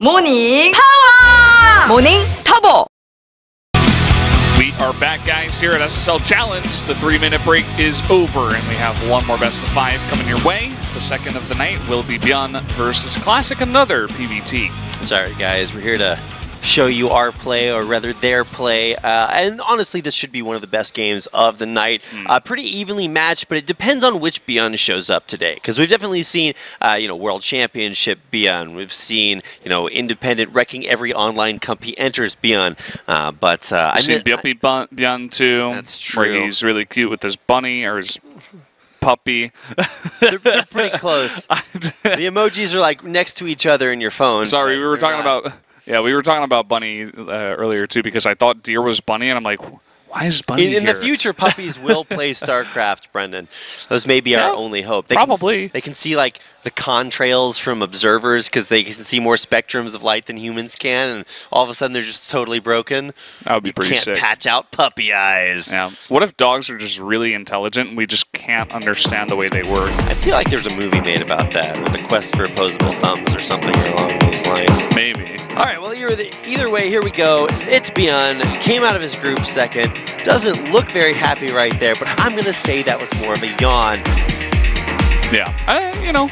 모닝 파워! 모닝 터보! We are back, guys, here at SSL Challenge. The 3-minute break is over, and we have one more best of 5 coming your way. The second of the night will be ByuN versus Classic, another PVT. Sorry, guys. We're here to show you our play, or rather their play. And honestly, this should be one of the best games of the night. Pretty evenly matched, but it depends on which ByuN shows up today. Because we've definitely seen, World Championship ByuN. We've seen, independent wrecking every online company enters ByuN. I've seen Bippy ByuN too. That's true. Where he's really cute with his bunny or his puppy. They're pretty close. The emojis are like next to each other in your phone. Sorry, we were talking about... Yeah, we were talking about Bunny earlier, too, because I thought Deer was Bunny, and I'm like, why is Bunny here? In the future, puppies will play StarCraft, Brendan. Those may be our only hope. Probably. They can see, like, the contrails from observers because they can see more spectrums of light than humans can, and all of a sudden they're just totally broken. That would be pretty sick. You can't patch out puppy eyes. Yeah. What if dogs are just really intelligent and we just can't understand the way they work? I feel like there's a movie made about that, or The Quest for Opposable Thumbs or something along those lines. Maybe. All right, well, either way, here we go. It's ByuN. Came out of his group second. Doesn't look very happy right there, but I'm going to say that was more of a yawn. Yeah.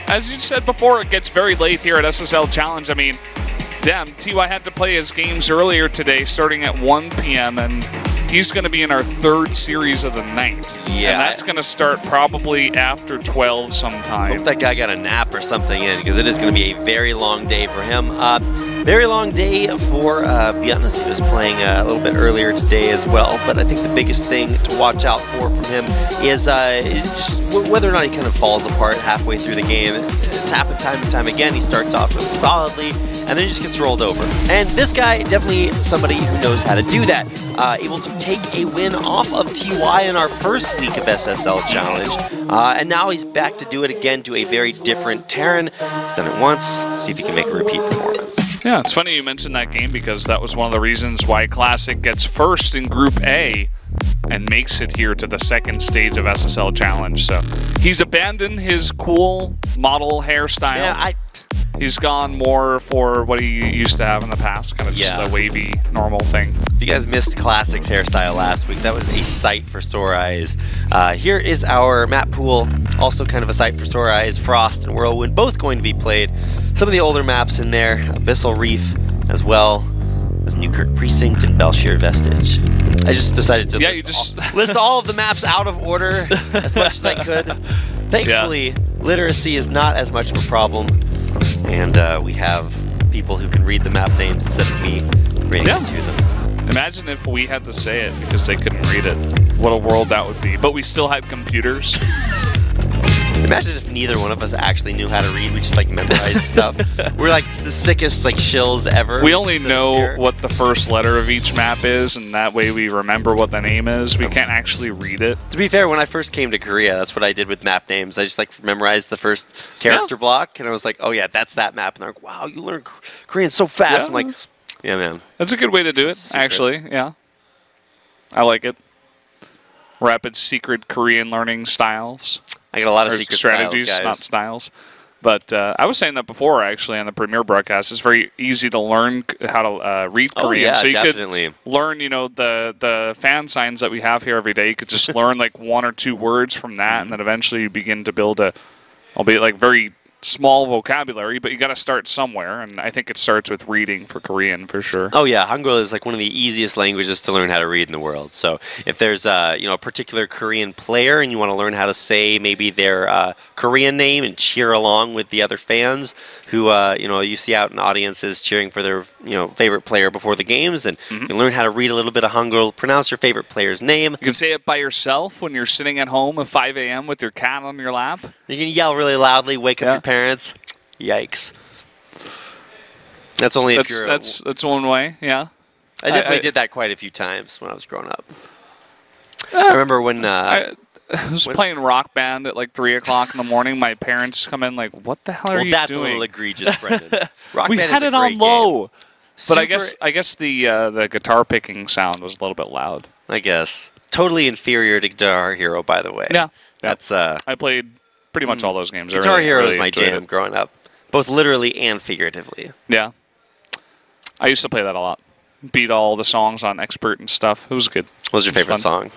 As you said before, it gets very late here at SSL Challenge. I mean, damn, TY had to play his games earlier today, starting at 1 p.m., and he's going to be in our third series of the night. Yeah. And that's going to start probably after 12 sometime. I hope that guy got a nap or something in, because it is going to be a very long day for him. Very long day for ByuN. He was playing a little bit earlier today as well, but I think the biggest thing to watch out for from him is just whether or not he kind of falls apart halfway through the game. It's happened time and time again. He starts off really solidly, and then he just gets rolled over. And this guy, definitely somebody who knows how to do that. Able to take a win off of TY in our first week of SSL Challenge. And now he's back to do it again to a very different Terran. He's done it once. See if he can make a repeat performance. Yeah, it's funny you mentioned that game because that was one of the reasons why Classic gets first in Group A and makes it here to the second stage of SSL Challenge. So he's abandoned his cool model hairstyle. Yeah, He's gone more for what he used to have in the past, kind of just the wavy, normal thing. If you guys missed Classic's hairstyle last week, that was a sight for sore eyes. Here is our map pool, also kind of a sight for sore eyes. Frost and Whirlwind, both going to be played. Some of the older maps in there, Abyssal Reef as well as Newkirk Precinct and Belshire Vestige. I just decided to list all of the maps out of order as much as I could. Thankfully, literacy is not as much of a problem. And we have people who can read the map names instead of me reading it to them. Imagine if we had to say it because they couldn't read it. What a world that would be. But we still had computers. Imagine if neither one of us actually knew how to read. We just memorized stuff. We're like the sickest shills ever. We only know what the first letter of each map is, and that way we remember what the name is. We can't actually read it. To be fair, when I first came to Korea, that's what I did with map names. I just memorized the first character block, and I was like, oh yeah, that's that map. And they're like, wow, you learn Korean so fast. Yeah. I'm like, yeah, man. That's a good way to do it, actually. Yeah. I like it. Rapid secret Korean learning styles. I got a lot of secret strategies, styles, guys. not styles. But I was saying that before, actually, on the premiere broadcast. It's very easy to learn how to read Korean. Yeah, so you definitely. could learn, the fan signs that we have here every day. You could just learn like 1 or 2 words from that, and then eventually you begin to build a, albeit very small vocabulary, but you got to start somewhere, and I think it starts with reading for Korean for sure. Oh yeah, Hangul is one of the easiest languages to learn how to read in the world. So if there's a particular Korean player and you want to learn how to say maybe their Korean name and cheer along with the other fans who you see out in audiences cheering for their favorite player before the games, and you can learn how to read a little bit of Hangul, pronounce your favorite player's name. You can say it by yourself when you're sitting at home at 5 a.m. with your cat on your lap. You can yell really loudly, wake up your parents. Yikes. That's only if you're... That's one way, yeah. I definitely did that quite a few times when I was growing up. I remember when... I was playing Rock Band at 3 o'clock in the morning. My parents come in like, what the hell are you doing? Well, that's a little egregious, Brendan. Rock we Band had is it a on great low. Game. But I guess the guitar picking sound was a little bit loud. I guess. Totally inferior to Guitar Hero, by the way. Yeah. That's... I played pretty much all those games. Guitar Hero really was my jam growing up, both literally and figuratively. Yeah. I used to play that a lot. Beat all the songs on Expert and stuff. It was good. What was your favorite song?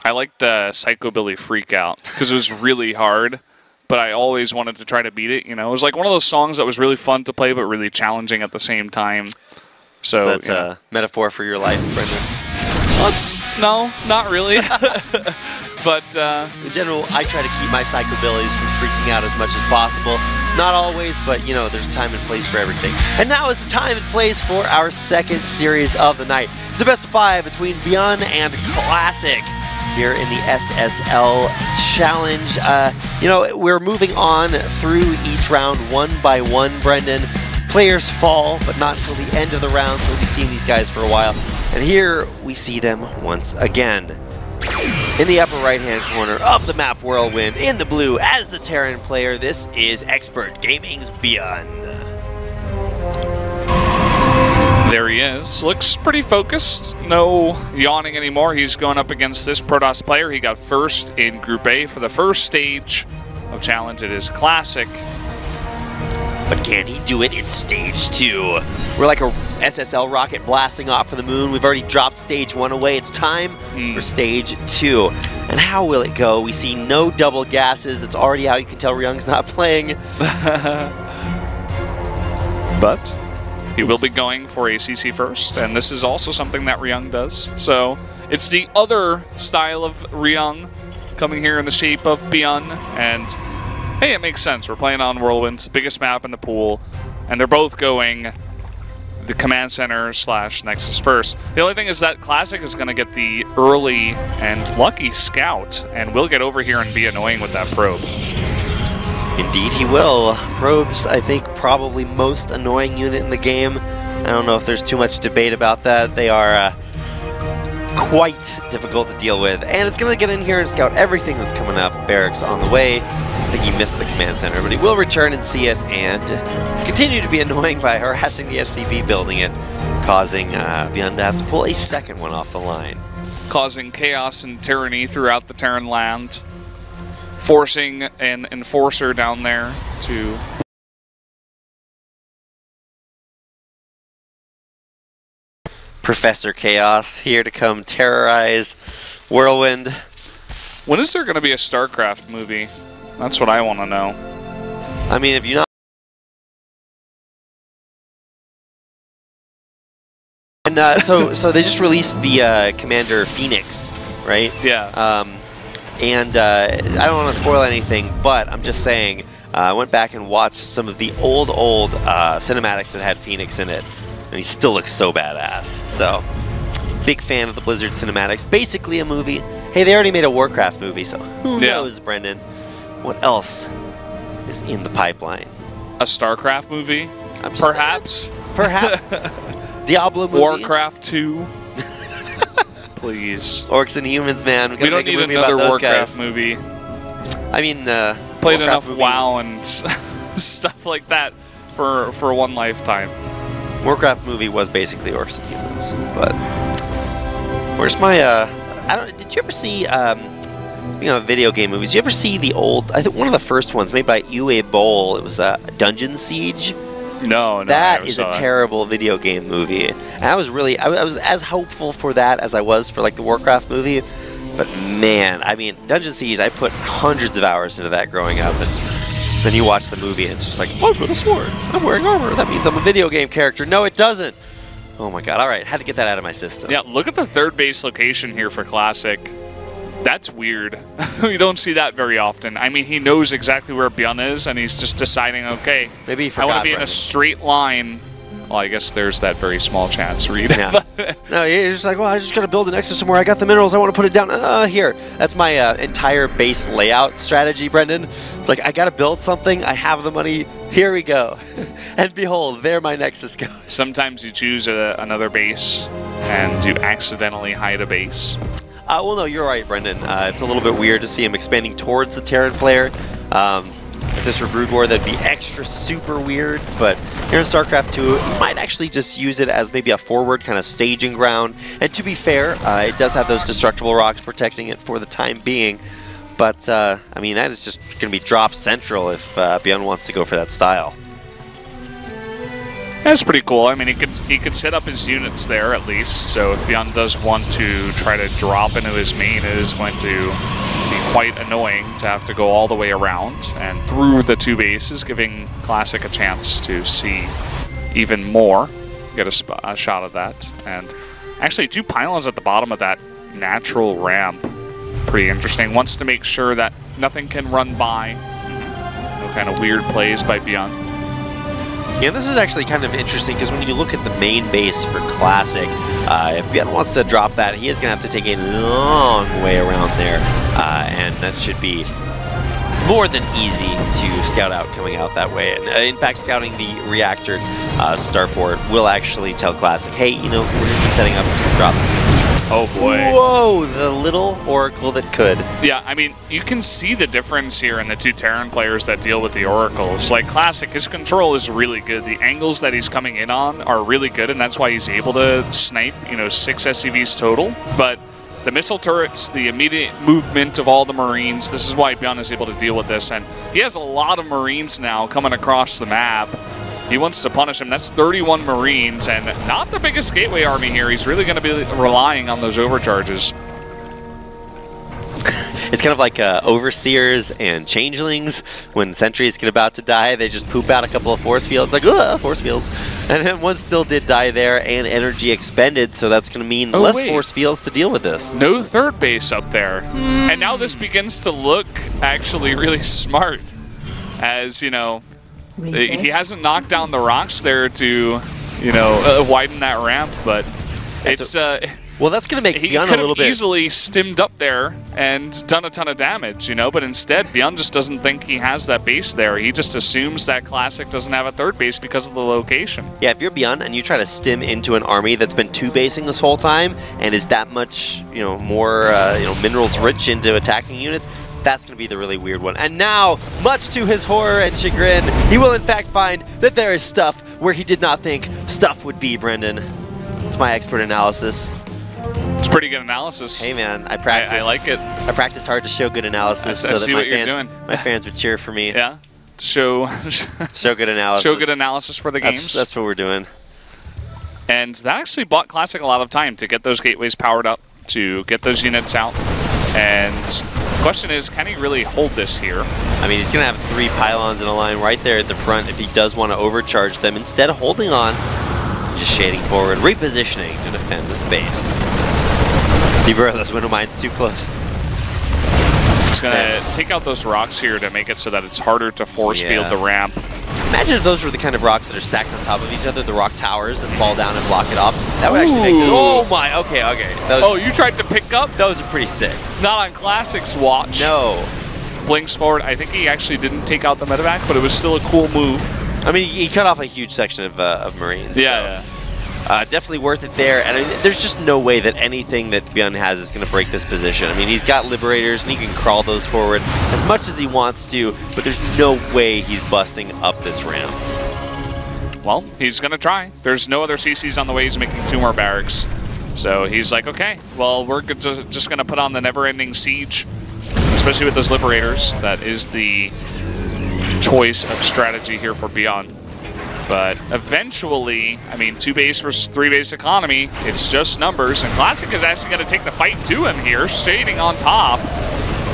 I liked Psychobilly Freak Out because it was really hard, but I always wanted to try to beat it. You know, it was like one of those songs that was really fun to play, but really challenging at the same time. So that's a metaphor for your life, Brendan. No, not really. But in general, I try to keep my psychobillies from freaking out as much as possible. Not always, but you know, there's a time and place for everything. And now is the time and place for our second series of the night. It's a best of 5 between ByuN and Classic here in the SSL Challenge. You know, we're moving on through each round one by one, Brendan. Players fall, but not until the end of the round, so we'll be seeing these guys for a while. And here we see them once again. In the upper right-hand corner of the map Whirlwind, in the blue as the Terran player, this is Expert Gaming's ByuN. There he is. Looks pretty focused. No yawning anymore. He's going up against this Protoss player. He got first in Group A for the first stage of Challenge. It is Classic. But can he do it in Stage 2? We're like a SSL rocket blasting off from the moon. We've already dropped Stage 1 away. It's time for Stage 2. And how will it go? We see no double gases. It's already how you can tell Ryung's not playing. But he will be going for a CC first, and this is also something that Ryung does. So it's the other style of Ryung coming here in the shape of ByuN, and hey, it makes sense. We're playing on Whirlwind, it's the biggest map in the pool, and they're both going the Command Center / Nexus first. The only thing is that Classic is going to get the early and lucky scout, and will get over here and be annoying with that probe. Indeed he will. Probe's, I think, probably most annoying unit in the game. I don't know if there's too much debate about that. They are quite difficult to deal with. And it's going to get in here and scout everything that's coming up. Barracks on the way. I think he missed the Command Center, but he will return and see it and continue to be annoying by harassing the SCV building it, causing ByuN to have to pull a second one off the line. Causing chaos and tyranny throughout the Terran land. Forcing an enforcer down there to... Professor Chaos here to come terrorize Whirlwind. When is there going to be a StarCraft movie? That's what I want to know. I mean, if you not... And so they just released the Commander Phoenix, right? Yeah. And I don't want to spoil anything, but I'm just saying, I went back and watched some of the old cinematics that had Phoenix in it, and he still looks so badass. So, big fan of the Blizzard cinematics. Basically a movie. Hey, they already made a Warcraft movie, so who knows, Brendan? What else is in the pipeline? A StarCraft movie? Perhaps? Perhaps. Diablo movie? Warcraft 2? Please. Orcs and humans, man. We don't need another Warcraft movie. I mean, played enough WoW and stuff like that for one lifetime. Warcraft movie was basically Orcs and humans, but where's my did you ever see you know, video game movies? Did you ever see the old, I think one of the first ones made by Uwe Boll, it was Dungeon Siege? No, that is a terrible video game movie. And I was as hopeful for that as I was for like the Warcraft movie. But man, I mean, Dungeon Siege, I put hundreds of hours into that growing up, and then you watch the movie and it's just like, I've got a sword, I'm wearing armor, that means I'm a video game character. No, it doesn't. Oh my god, alright, had to get that out of my system. Yeah, look at the third base location here for Classic. That's weird. You don't see that very often. I mean, he knows exactly where ByuN is, and he's just deciding, okay, maybe I want to be in a straight line. Well, I guess there's that very small chance, Reed. Yeah. No, you're just like, well, I just got to build an Nexus somewhere. I got the minerals. I want to put it down. Here. That's my entire base layout strategy, Brendan. It's like, I got to build something. I have the money. Here we go. And behold, there my Nexus goes. Sometimes you choose another base, and you accidentally hide a base. Well, no, you're right, Brendan. It's a little bit weird to see him expanding towards the Terran player. If this were Brood War, that'd be extra super weird, but here in StarCraft 2, you might actually just use it as maybe a forward kind of staging ground. And to be fair, it does have those destructible rocks protecting it for the time being. But, I mean, that is just going to be drop central if ByuN wants to go for that style. That's pretty cool. I mean, he could set up his units there at least. So if ByuN does want to try to drop into his main, it is going to be quite annoying to have to go all the way around and through the 2 bases, giving Classic a chance to see even more, get a shot of that. And actually 2 pylons at the bottom of that natural ramp. Pretty interesting. Wants to make sure that nothing can run by. No kind of weird plays by ByuN. Yeah, this is actually kind of interesting because when you look at the main base for Classic, if ByuN wants to drop that, he is going to have to take a long way around there, and that should be more than easy to scout out coming out that way. And in fact, scouting the reactor starport will actually tell Classic, hey, you know, we're going to be setting up some drops. Oh boy. Whoa, the little Oracle that could. Yeah, I mean, you can see the difference here in the 2 Terran players that deal with the Oracles. Like Classic, his control is really good. The angles that he's coming in on are really good, and that's why he's able to snipe, you know, 6 SCVs total. But the missile turrets, the immediate movement of all the Marines, this is why ByuN is able to deal with this. And he has a lot of Marines now coming across the map. He wants to punish him. That's 31 Marines, and not the biggest gateway army here. He's really going to be relying on those overcharges. It's kind of like overseers and changelings. When sentries get about to die, they just poop out a couple of force fields, like, ugh, force fields. And then one still did die there, and energy expended, so that's going to mean less force fields to deal with this. No 3rd base up there. And now this begins to look actually really smart, as, you know, he hasn't knocked down the rocks there to, you know, widen that ramp, but it's well, that's going to make ByuN a little bit. He easily stimmed up there and done a ton of damage, you know, but instead ByuN just doesn't think he has that base there. He just assumes that Classic doesn't have a 3rd base because of the location. Yeah, if you're ByuN and you try to stim into an army that's been 2-basing this whole time and is that much, you know, more, you know, minerals rich into attacking units, that's going to be the really weird one. And now, much to his horror and chagrin, he will in fact find that there is stuff where he did not think stuff would be, Brendan. It's my expert analysis. It's pretty good analysis. Hey man, I practice. I like it. I practice hard to show good analysis so that my fans would cheer for me. Yeah, show good analysis. Show good analysis for the games. That's what we're doing. And that actually bought Classic a lot of time to get those gateways powered up, to get those units out. And the question is, can he really hold this here? I mean, he's going to have 3 pylons in a line right there at the front if he does want to overcharge them. Instead of holding on, just shading forward, repositioning to defend the space. Bro, those window mines too close. He's going to take out those rocks here to make it so that it's harder to force field the ramp. Imagine if those were the kind of rocks that are stacked on top of each other, the rock towers that fall down and block it off. That would actually make it. Oh my, okay. Those, you tried to pick up? Those are pretty sick. Not on Classic's watch. No. Blinks forward. I think he actually didn't take out the medevac, but it was still a cool move. I mean, he cut off a huge section of Marines. Yeah, so. Definitely worth it there, and I mean, there's just no way that anything that ByuN has is going to break this position. I mean, he's got Liberators, and he can crawl those forward as much as he wants to, but there's no way he's busting up this ramp. Well, he's going to try. There's no other CCs on the way. He's making 2 more barracks. So he's like, okay, well, we're just going to put on the never-ending siege, especially with those Liberators. That is the choice of strategy here for ByuN. But eventually, I mean, 2 base versus 3 base economy, it's just numbers. And Classic is actually going to take the fight to him here, shading on top.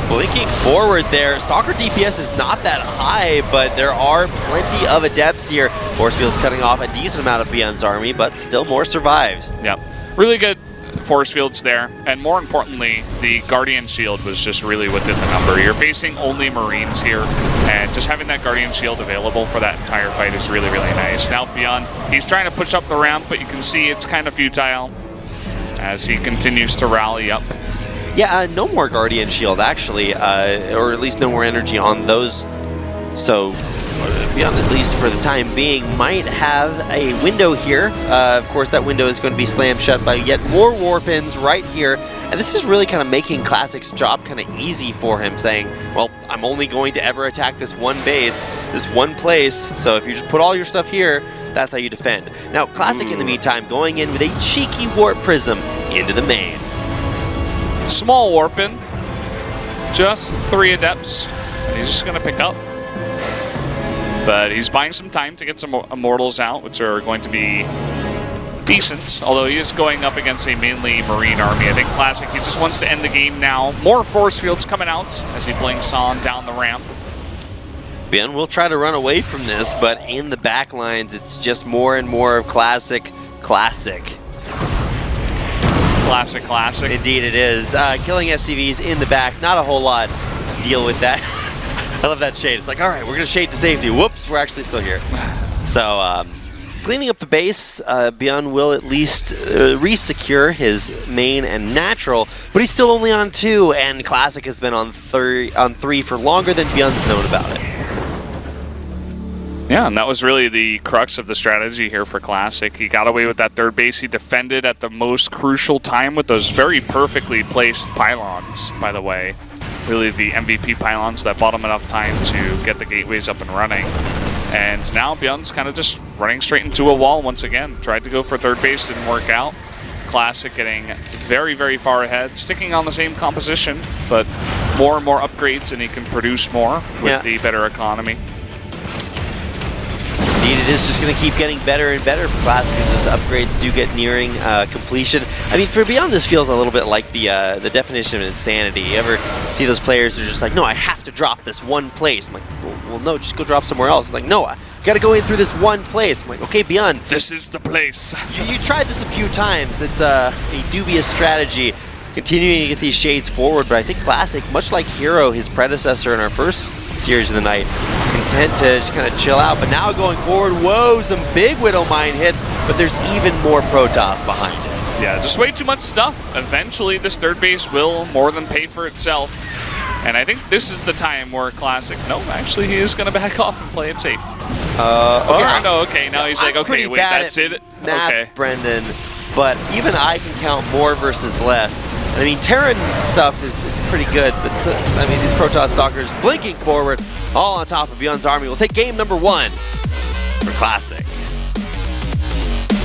Blinking forward there. Stalker DPS is not that high, but there are plenty of adepts here. Force field's cutting off a decent amount of ByuN's army, but still more survives. Yep. Really good force fields there. And more importantly, the Guardian Shield was just really what did the number. You're facing only Marines here, and just having that Guardian Shield available for that entire fight is really, really nice. Now ByuN, he's trying to push up the ramp, but you can see it's kind of futile as he continues to rally up. Yeah, no more Guardian Shield, actually, or at least no more energy on those. So ByuN, at least for the time being, might have a window here. Of course, that window is going to be slammed shut by yet more warpins right here. And this is really kind of making Classic's job kind of easy for him, saying, well, I'm only going to ever attack this one base, this one place, so if you just put all your stuff here, that's how you defend. Now, Classic, in the meantime, going in with a cheeky warp prism into the main. Small warpin, just 3 adepts, and he's just going to pick up. But he's buying some time to get some Immortals out, which are going to be decent, although he is going up against a mainly Marine army. I think Classic, he just wants to end the game now. More force fields coming out as he blinks on down the ramp. ByuN will try to run away from this, but in the back lines, it's just more and more of Classic. Indeed it is. Killing SCVs in the back, not a whole lot to deal with that. I love that shade. It's like, all right, we're going to shade to safety. Whoops, we're actually still here. So, cleaning up the base, ByuN will at least re-secure his main and natural, but he's still only on 2, and Classic has been on 3 for longer than ByuN's known about it. Yeah, and that was really the crux of the strategy here for Classic. He got away with that third base. He defended at the most crucial time with those very perfectly placed pylons, by the way. Really the MVP pylons that bought him enough time to get the gateways up and running. And now ByuN's kind of just running straight into a wall once again. Tried to go for third base, didn't work out. Classic getting very, very far ahead, sticking on the same composition, but more and more upgrades, and he can produce more with the better economy. Indeed, it is just going to keep getting better and better for Classic as those upgrades do get nearing completion. I mean, for ByuN, this feels a little bit like the definition of insanity. You ever see those players who are just like, no, I have to drop this one place. I'm like, well, no, just go drop somewhere else. It's like, no, I got to go in through this one place. I'm like, okay, ByuN. This is the place. You tried this a few times. It's a dubious strategy. Continuing to get these shades forward, but I think Classic, much like Hero, his predecessor in our first series of the night, content to just kind of chill out, but now going forward, whoa, some big Widow Mine hits, but there's even more Protoss behind it. Yeah, just way too much stuff. Eventually, this third base will more than pay for itself, and I think this is the time where Classic, no, actually, he is going to back off and play it safe. Okay, now he's like, okay, wait, that's it? Math, okay. Brendan, but even I can count more versus less. I mean, Terran stuff is pretty good, but I mean, these Protoss Stalkers blinking forward, all on top of ByuN's army. We'll take game number 1 for Classic.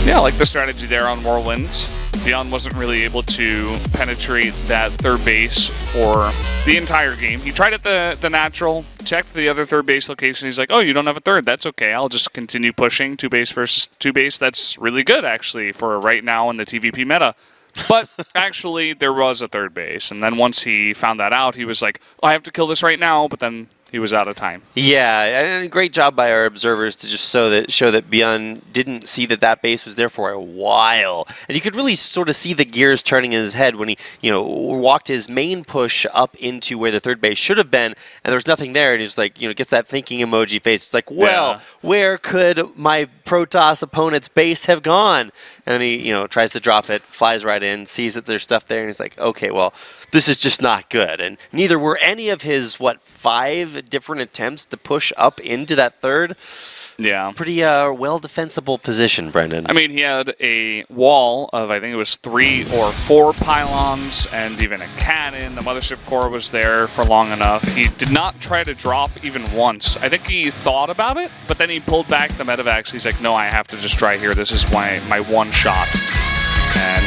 Yeah, I like the strategy there on Whirlwinds. ByuN wasn't really able to penetrate that third base for the entire game. He tried at the natural, checked the other third base location. He's like, oh, you don't have a third. That's okay. I'll just continue pushing 2 base versus 2 base. That's really good, actually, for right now in the TVP meta. But actually, there was a third base. And then once he found that out, he was like, oh, I have to kill this right now. But then he was out of time. Yeah, and a great job by our observers to just show that ByuN didn't see that base was there for a while. And you could really sort of see the gears turning in his head when he, walked his main push up into where the third base should have been, and there was nothing there, and he's like, gets that thinking emoji face. It's like, well, where could my Protoss opponent's base have gone? And then he, tries to drop it, flies right in, sees that there's stuff there, and he's like, okay, well, this is just not good. And neither were any of his, 5 different attempts to push up into that third. Yeah. Pretty well defensible position, Brendan. I mean, he had a wall of, I think it was 3 or 4 pylons and even a cannon. The mothership core was there for long enough. He did not try to drop even once. I think he thought about it, but then he pulled back the medevacs. He's like, no, I have to just try here. This is my one shot. And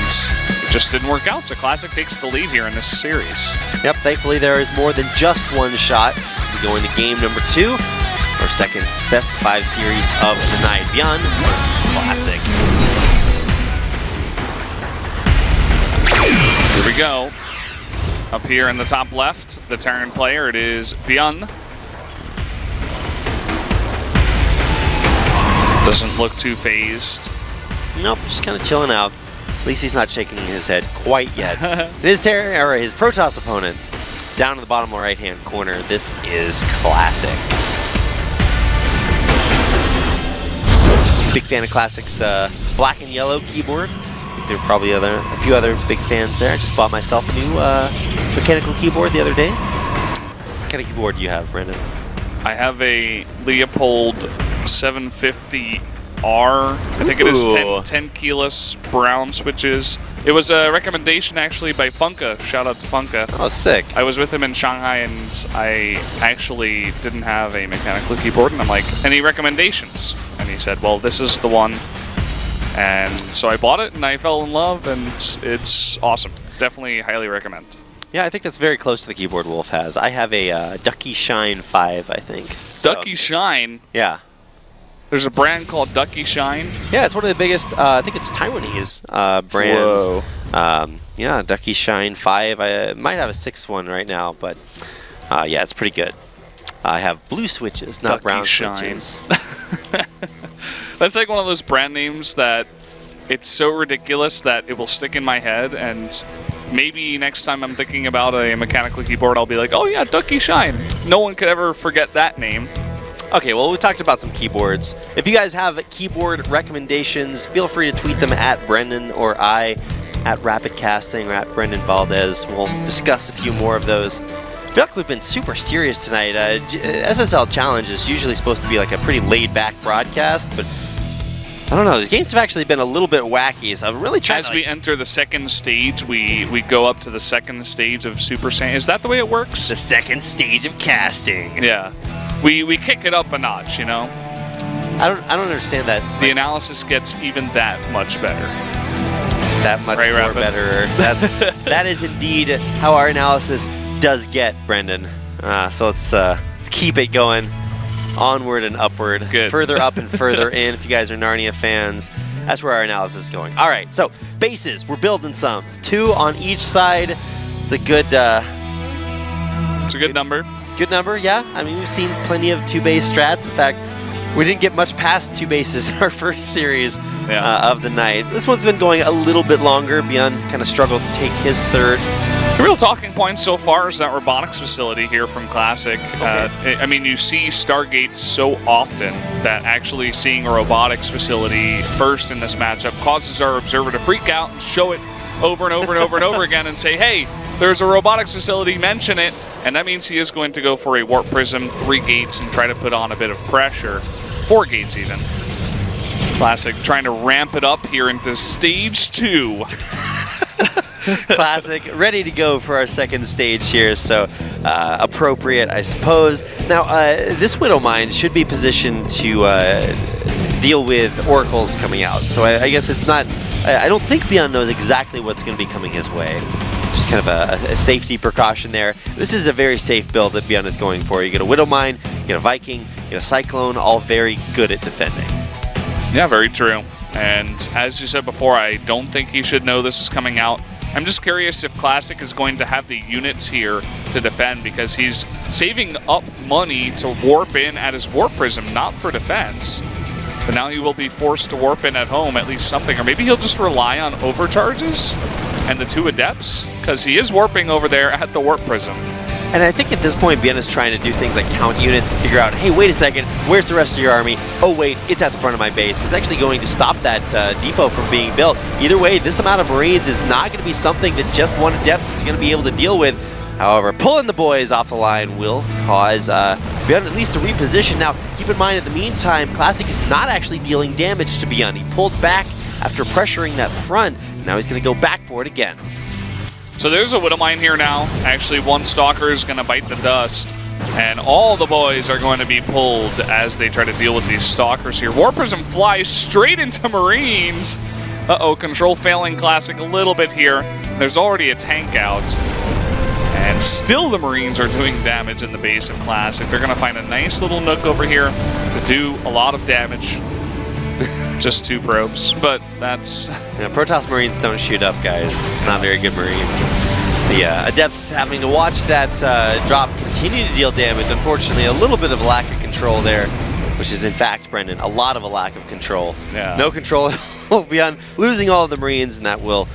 it just didn't work out. So Classic takes the lead here in this series. Yep, thankfully there is more than just one shot. We go into game number 2, our second best of 5 series of the night. ByuN versus Classic. Here we go. Up here in the top left, the Terran player, it is ByuN. Doesn't look too phased. Nope, just kind of chilling out. At least he's not shaking his head quite yet. His Protoss opponent, down in the bottom right-hand corner, this is Classic. Big fan of Classic's black and yellow keyboard. I think there are probably a few other big fans there. I just bought myself a new mechanical keyboard the other day. What kind of keyboard do you have, Brendan? I have a Leopold 750R. I think it is 10 keyless brown switches. It was a recommendation actually by Funka. Shout out to Funka. Oh, sick. I was with him in Shanghai and I actually didn't have a mechanical keyboard, and I'm like, any recommendations? And he said, well, this is the one. And so I bought it and I fell in love, and it's awesome. Definitely highly recommend. Yeah, I think that's very close to the keyboard Wolf has. I have a Ducky Shine 5, I think. Ducky Shine? Yeah. There's a brand called Ducky Shine. Yeah, it's one of the biggest, I think it's Taiwanese brands. Whoa. Yeah, Ducky Shine 5. I might have a 6th one right now, but yeah, it's pretty good. I have blue switches, not Ducky brown Shine. switches. That's like one of those brand names that it's so ridiculous that it will stick in my head, and maybe next time I'm thinking about a mechanical keyboard, I'll be like, oh yeah, Ducky Shine. No one could ever forget that name. Okay, well, we talked about some keyboards. If you guys have keyboard recommendations, feel free to tweet them at Brendan or I, at Rapid Casting or at Brendan Valdez. We'll discuss a few more of those. I feel like we've been super serious tonight. SSL Challenge is usually supposed to be like a pretty laid-back broadcast, but I don't know. These games have actually been a little bit wacky, so I'm really trying As to, we enter the second stage, we go up to the second stage of Super Saiyan. Is that the way it works? the second stage of casting. Yeah. We kick it up a notch, you know? I don't understand that. The analysis gets even that much better. That much Right, more Rapid? better. That is indeed how our analysis does get, Brendan. So let's keep it going, onward and upward, Good. further up and further in. If you guys are Narnia fans, that's where our analysis is going. All right, so bases, we're building some. 2 on each side. It's a good. It's a good number. Good number, yeah. I mean, we've seen plenty of 2-base strats. In fact, we didn't get much past 2 bases in our first series of the night. This one's been going a little bit longer. ByuN kind of struggled to take his 3rd. The real talking point so far is that robotics facility here from Classic. Okay. I mean, you see Stargate so often that actually seeing a robotics facility first in this matchup causes our observer to freak out and show it over and over and over and over again and say, hey, there's a robotics facility, mention it. And that means he is going to go for a Warp Prism, 3 gates, and try to put on a bit of pressure. 4 gates even. Classic trying to ramp it up here into stage 2. Classic, ready to go for our second stage here, so appropriate, I suppose. Now, this Widow Mine should be positioned to deal with oracles coming out, so I guess it's not. I don't think ByuN knows exactly what's going to be coming his way. Just kind of a safety precaution there. This is a very safe build that ByuN is going for. You get a Widow Mine, you get a Viking, you get a Cyclone, all very good at defending. Yeah, very true. And as you said before, I don't think he should know this is coming out. I'm just curious if Classic is going to have the units here to defend, because he's saving up money to warp in at his Warp Prism, not for defense. But now he will be forced to warp in at home, at least something. Or maybe he'll just rely on overcharges and the 2 Adepts, because he is warping over there at the Warp Prism. And I think at this point, ByuN is trying to do things like count units and figure out, hey, wait a second, where's the rest of your army? Oh, wait, it's at the front of my base. It's actually going to stop that depot from being built. Either way, this amount of Marines is not going to be something that just 1 Adept is going to be able to deal with. However, pulling the boys off the line will cause ByuN at least to reposition. Now, keep in mind, in the meantime, Classic is not actually dealing damage to ByuN. He pulled back after pressuring that front. Now he's going to go back for it again. So there's a Widow Mine here now. Actually, 1 Stalker is going to bite the dust. And all the boys are going to be pulled as they try to deal with these Stalkers here. Warp Prism flies straight into Marines. Uh-oh, control failing Classic a little bit here. There's already a tank out. And still the Marines are doing damage in the base of Classic. They're going to find a nice little nook over here to do a lot of damage. Just 2 probes, but that's... Yeah, Protoss Marines don't shoot up, guys. Not very good Marines. The Adepts having to watch that drop continue to deal damage. Unfortunately, a little bit of lack of control there, which is in fact, Brendan, a lot of a lack of control. Yeah. No control at all. ByuN losing all of the Marines, and that will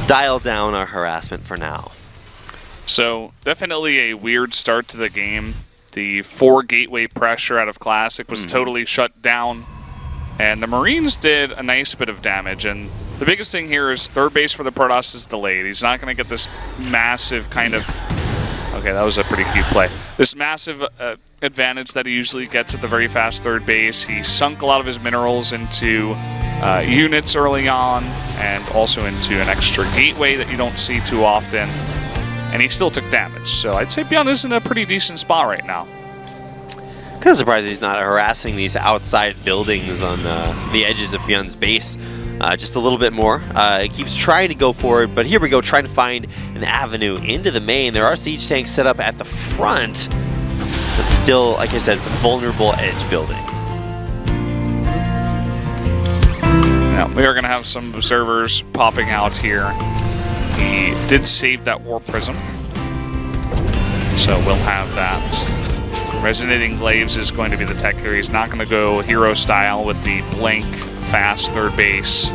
dial down our harassment for now. So definitely a weird start to the game. The 4 gateway pressure out of Classic was totally shut down. And the Marines did a nice bit of damage, and the biggest thing here is 3rd base for the Protoss is delayed. He's not going to get this massive kind of... Okay, that was a pretty cute play. This massive advantage that he usually gets with the very fast 3rd base. He sunk a lot of his minerals into units early on, and also into an extra gateway that you don't see too often. And he still took damage, so I'd say ByuN is in a pretty decent spot right now. Kind of surprised he's not harassing these outside buildings on the edges of ByuN's base just a little bit more. He keeps trying to go forward, but here we go, trying to find an avenue into the main. There are siege tanks set up at the front, but still, like I said, some vulnerable edge buildings. Yeah, we are going to have some observers popping out here. He did save that Warp Prism, so we'll have that. Resonating Glaives is going to be the tech here. He's not going to go hero style with the Blink fast third base,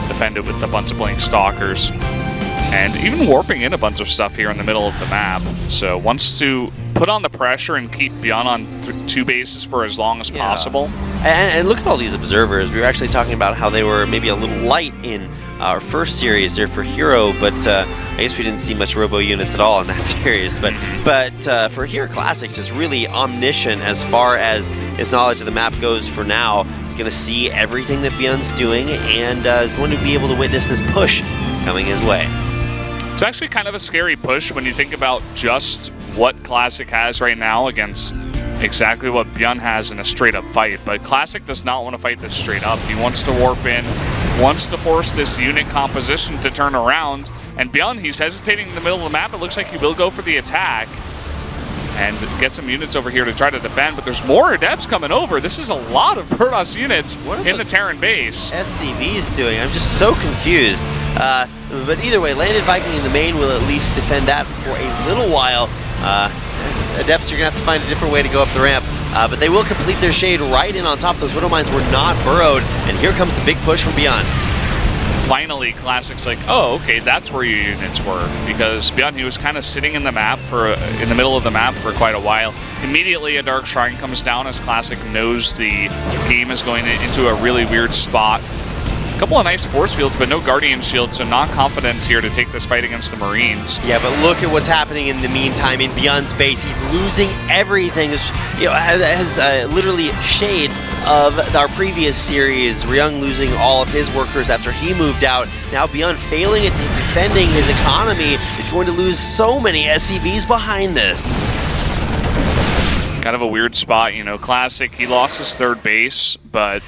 defend it with a bunch of Blink Stalkers, and even warping in a bunch of stuff here in the middle of the map. So wants to put on the pressure and keep ByuN on 2 bases for as long as possible. And look at all these observers. We were actually talking about how they were maybe a little light in our first series there for Hero, but I guess we didn't see much Robo units at all in that series. But for here, Classic's just really omniscient as far as his knowledge of the map goes for now. He's going to see everything that ByuN's doing and is going to be able to witness this push coming his way. It's actually kind of a scary push when you think about just what Classic has right now against exactly what ByuN has in a straight-up fight. But Classic does not want to fight this straight up. He wants to warp in, wants to force this unit composition to turn around. And ByuN, he's hesitating in the middle of the map. It looks like he will go for the attack and get some units over here to try to defend. But there's more Adepts coming over. This is a lot of Protoss units in the Terran base. SCV's doing? I'm just so confused. But either way, Landed Viking in the main will at least defend that for a little while. Adepts, you're going to have to find a different way to go up the ramp. But they will complete their shade right in on top. Those Widow Mines were not burrowed. And here comes the big push from ByuN. Finally, Classic's like, oh, okay, that's where your units were. Because ByuN, he was kind of sitting in the map in the middle of the map for quite a while. Immediately, a Dark Shrine comes down as Classic knows the game is going into a really weird spot. A couple of nice force fields, but no Guardian Shield, so not confident here to take this fight against the Marines. Yeah, but look at what's happening in the meantime in ByuN's base. He's losing everything. You know, has literally shades of our previous series. ByuN losing all of his workers after he moved out. Now ByuN failing at defending his economy. It's going to lose so many SCVs behind this. Kind of a weird spot, you know. Classic, he lost his third base, but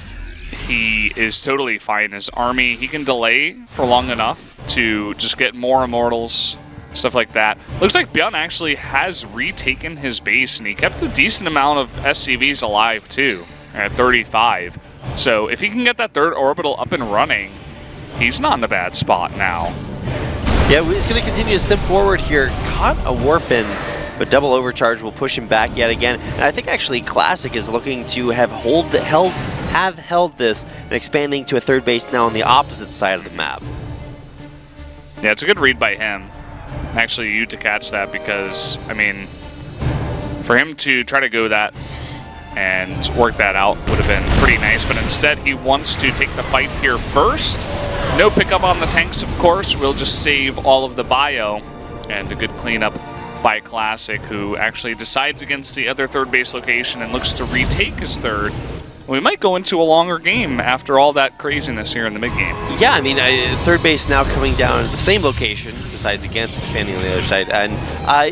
he is totally fine. His army, he can delay for long enough to just get more Immortals, stuff like that. Looks like ByuN actually has retaken his base, and he kept a decent amount of SCVs alive too, at 35. So if he can get that third orbital up and running, he's not in a bad spot now. Yeah, he's going to continue to step forward here. Caught a warp in, but double overcharge will push him back yet again. And I think actually Classic is looking to have held this and expanding to a third base now on the opposite side of the map. Yeah, it's a good read by him. Actually, you to catch that because, I mean, for him to try to go that and work that out would have been pretty nice, but instead he wants to take the fight here first. No pickup on the tanks, of course. We'll just save all of the bio and a good cleanup by Classic, who actually decides against the other third base location and looks to retake his third. We might go into a longer game after all that craziness here in the mid-game. Yeah, I mean, third base now coming down at the same location, decides against expanding on the other side. And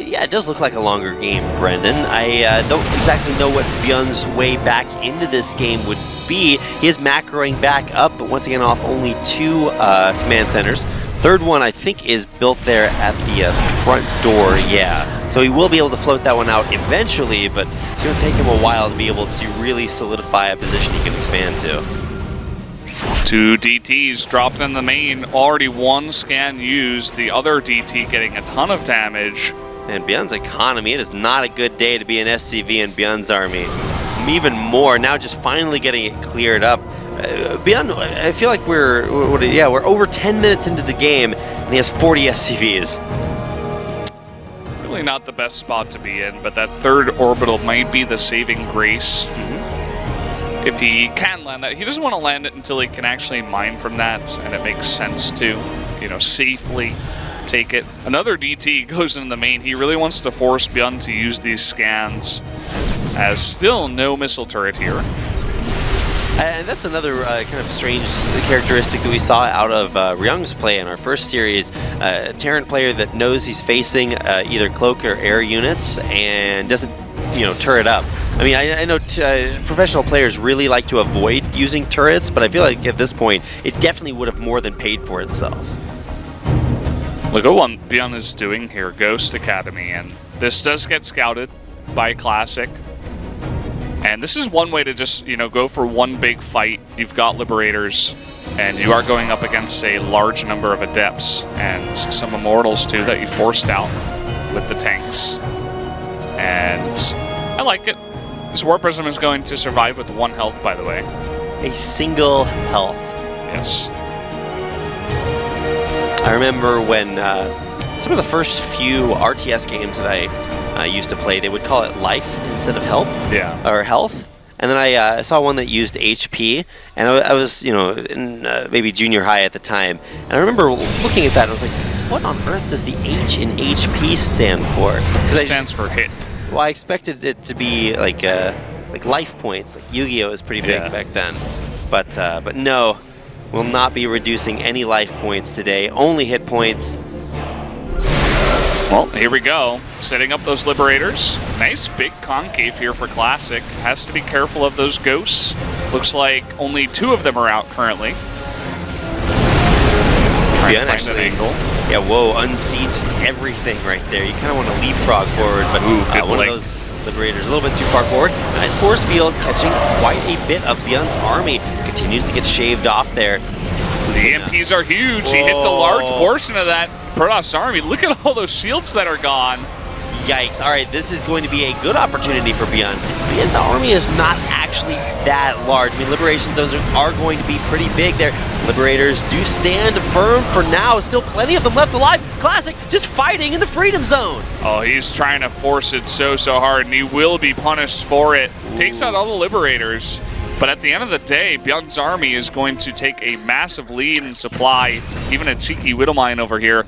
yeah, it does look like a longer game, Brendan. I don't exactly know what ByuN's way back into this game would be. He is macroing back up, but once again off only 2 command centers. Third one, I think, is built there at the front door, yeah. So he will be able to float that one out eventually, but it's going to take him a while to be able to really solidify a position he can expand to. 2 DTs dropped in the main, already 1 scan used, the other DT getting a ton of damage. And ByuN's economy, it is not a good day to be an SCV in ByuN's army. Even more, now just finally getting it cleared up. ByuN, I feel like we're over 10 minutes into the game, and he has 40 SCVs. Really not the best spot to be in, but that third orbital might be the saving grace. If he can land that. He doesn't want to land it until he can actually mine from that, and it makes sense to, you know, safely take it. Another DT goes into the main. He really wants to force ByuN to use these scans, as still no missile turret here. And that's another kind of strange characteristic that we saw out of Ryung's play in our first series. A Terran player that knows he's facing either cloak or air units and doesn't, you know, turret up. I mean, I know professional players really like to avoid using turrets, but I feel like at this point, it definitely would have more than paid for itself. Look at what ByuN is doing here, Ghost Academy, and this does get scouted by Classic. And this is one way to just, you know, go for one big fight. You've got Liberators And you are going up against a large number of Adepts and some Immortals too that you forced out with the tanks. And I like it. This War Prism is going to survive with 1 health, by the way. A single health. Yes. I remember when some of the first few RTS games that I used to play, they would call it life instead of health. Yeah. Or health. And then I saw one that used HP, and I was, you know, in maybe junior high at the time. And I remember looking at that, and I was like, what on earth does the H in HP stand for? It stands for hit. Well, I expected it to be like life points. Like Yu-Gi-Oh was pretty big back then. But no, we'll not be reducing any life points today. Only hit points. Well, here we go. Setting up those Liberators. Nice big concave here for Classic. Has to be careful of those ghosts. Looks like only 2 of them are out currently. ByuN actually, yeah, whoa, unsieged everything right there. You kind of want to leapfrog forward, but one of those Liberators a little bit too far forward. Nice force fields, catching quite a bit of ByuN's army. Continues to get shaved off there. The EMPs are huge. Whoa. He hits a large portion of that Protoss army. Look at all those shields that are gone. Yikes. All right, this is going to be a good opportunity for ByuN. Because the army is not actually that large. I mean, Liberation Zones are going to be pretty big there. Liberators do stand firm for now. Still plenty of them left alive. Classic just fighting in the Freedom Zone. Oh, he's trying to force it so hard, and he will be punished for it. Takes out all the Liberators. But at the end of the day, ByuN's army is going to take a massive lead in supply, even a cheeky Widow Mine over here.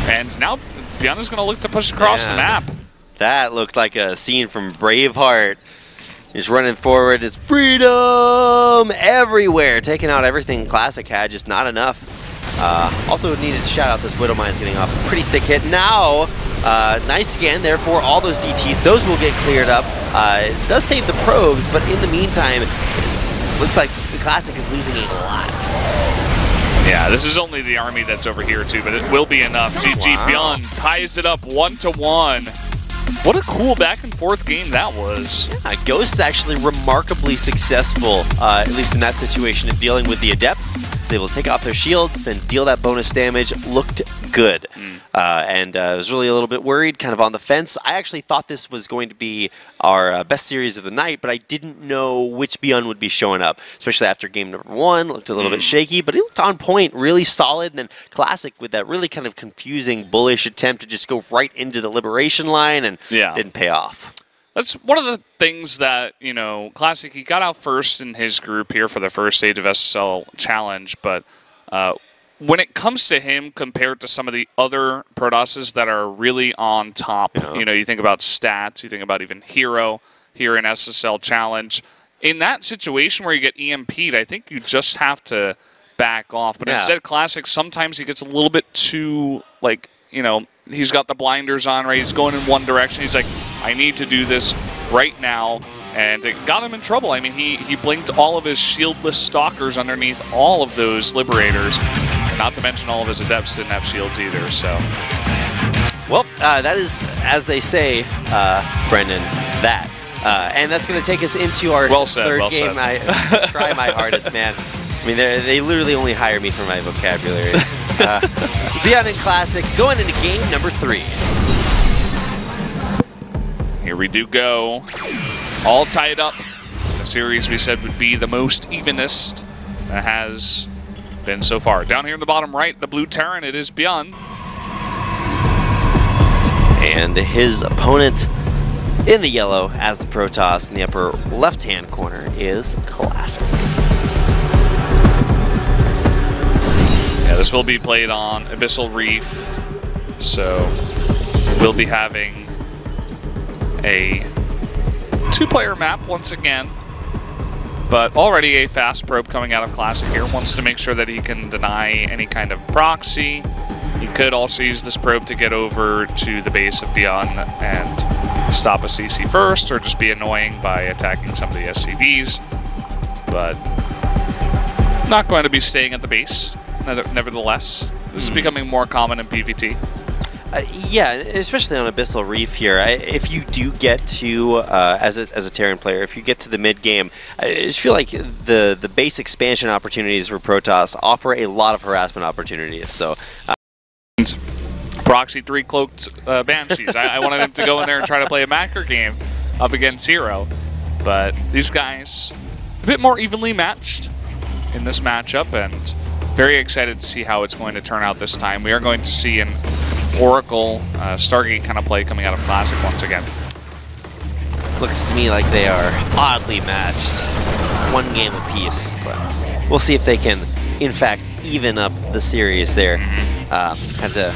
And now ByuN is going to look to push across the map. That looked like a scene from Braveheart. Just running forward, it's freedom everywhere. Taking out everything Classic had, just not enough. Also needed to shout out this Widow Mine's getting off a pretty sick hit. Now, nice scan there for all those DTs. Those will get cleared up. It does save the probes, but in the meantime, it looks like the Classic is losing a lot. Yeah, this is only the army that's over here too, but it will be enough. GG ByuN ties it up 1-1. What a cool back and forth game that was. Yeah, Ghost's actually remarkably successful, at least in that situation, in dealing with the Adepts. Was able to take off their shields, then deal that bonus damage. Looked good. And I was really a little bit worried, kind of on the fence. I actually thought this was going to be our best series of the night, but I didn't know which ByuN would be showing up, especially after game number 1. Looked a little bit shaky, but he looked on point, really solid. And then Classic with that really kind of confusing, bullish attempt to just go right into the Liberation line and didn't pay off. That's one of the things that, you know, Classic, he got out first in his group here for the first stage of SSL Challenge, but when it comes to him compared to some of the other Protosses that are really on top, you know, you think about stats, you think about even Hero here in SSL Challenge. In that situation where you get EMP'd, I think you just have to back off. But instead, Classic, sometimes he gets a little bit too, like, you know, he's got the blinders on, right? He's going in one direction. He's like, I need to do this right now. And it got him in trouble. I mean, he blinked all of his shieldless stalkers underneath all of those Liberators. Not to mention all of his Adepts didn't have shields either, so. Well, that is, as they say, Brendan, that. And that's going to take us into our third game. I try my hardest, man. I mean, they literally only hire me for my vocabulary. ByuN and Classic going into game number 3. Here we do go. All tied up. The series we said would be the most evenest that has been so far. Down here in the bottom right, the blue Terran, it is ByuN. And his opponent in the yellow as the Protoss in the upper left-hand corner is Classic. Yeah, this will be played on Abyssal Reef, so we'll be having a 2-player map once again, but already a fast probe coming out of Classic here. Wants to make sure that he can deny any kind of proxy. He could also use this probe to get over to the base of ByuN and stop a CC first, or just be annoying by attacking some of the SCVs, but not going to be staying at the base. Nevertheless, this is becoming more common in PvT. Yeah, especially on Abyssal Reef here. If you do get to, as a Terran player, if you get to the mid game, I just feel like the base expansion opportunities for Protoss offer a lot of harassment opportunities. So. Proxy 3 cloaked Banshees. I wanted them to go in there and try to play a macro game up against Hero, but these guys a bit more evenly matched in this matchup, and very excited to see how it's going to turn out this time. We are going to see an Oracle Stargate kind of play coming out of Classic once again. Looks to me like they are oddly matched, one game apiece, but we'll see if they can, in fact, even up the series there. Had to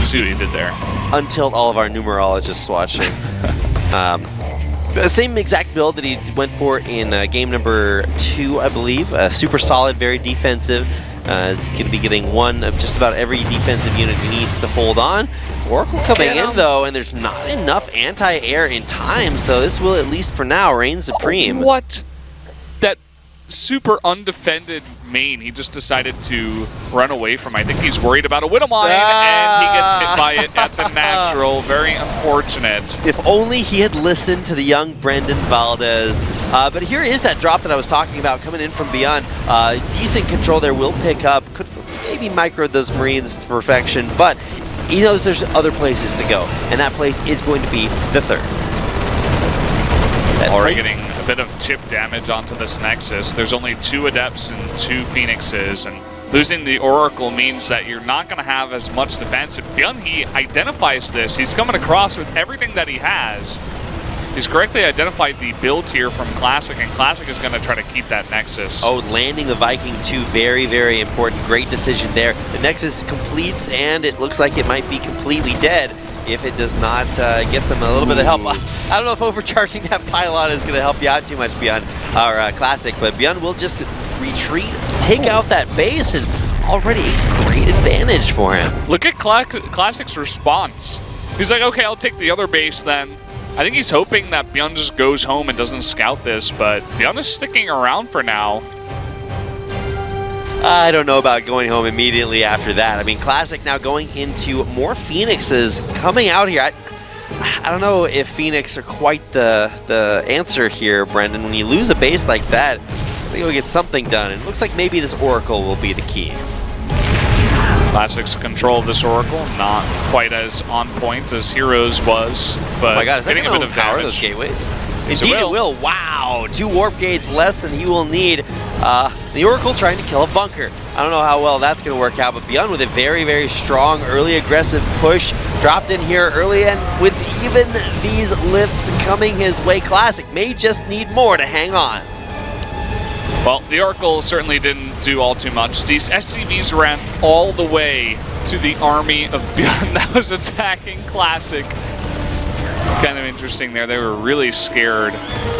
see what he did there. Untilt all of our numerologists watching. Same exact build that he went for in game number 2, I believe. Super solid, very defensive. He's going to be getting one of just about every defensive unit he needs to hold on. Oracle coming in, though, and there's not enough anti-air in time, so this will, at least for now, reign supreme. What? That super undefended main he just decided to run away from. I think he's worried about a Widowmine, and he gets hit by it at the natural. Very unfortunate. If only he had listened to the young Brendan Valdez. But here is that drop that I was talking about coming in from ByuN. Decent control there, will pick up. Could maybe micro those Marines to perfection, but he knows there's other places to go, and that place is going to be the third. Already getting a bit of chip damage onto this Nexus. There's only 2 Adepts and 2 Phoenixes, and losing the Oracle means that you're not going to have as much defense. ByuN, he identifies this. He's coming across with everything that he has. He's correctly identified the build tier from Classic, and Classic is going to try to keep that Nexus. Oh, landing the Viking 2, very, very important. Great decision there. The Nexus completes, and it looks like it might be completely dead if it does not get some a little bit of help. I don't know if overcharging that pylon is going to help you out too much, ByuN, or Classic, but ByuN will just retreat, take out that base, and already a great advantage for him. Look at Classic's response. He's like, okay, I'll take the other base then. I think he's hoping that ByuN just goes home and doesn't scout this, but ByuN is sticking around for now. I don't know about going home immediately after that. I mean, Classic now going into more Phoenixes coming out here. I don't know if Phoenix are quite the answer here, Brendan. When you lose a base like that, I think we'll get something done. And it looks like maybe this Oracle will be the key. Classic's control of this Oracle, not quite as on point as Heroes was, but oh my God, is that getting a bit of damage. Those gateways? Indeed it will. Wow, 2 warp gates less than he will need. The Oracle trying to kill a bunker. I don't know how well that's going to work out, but ByuN with a very, very strong early aggressive push. Dropped in here early, and with even these lifts coming his way, Classic may just need more to hang on. Well, the Oracle certainly didn't do all too much. These SCVs ran all the way to the army of ByuN that was attacking Classic. Kind of interesting there. They were really scared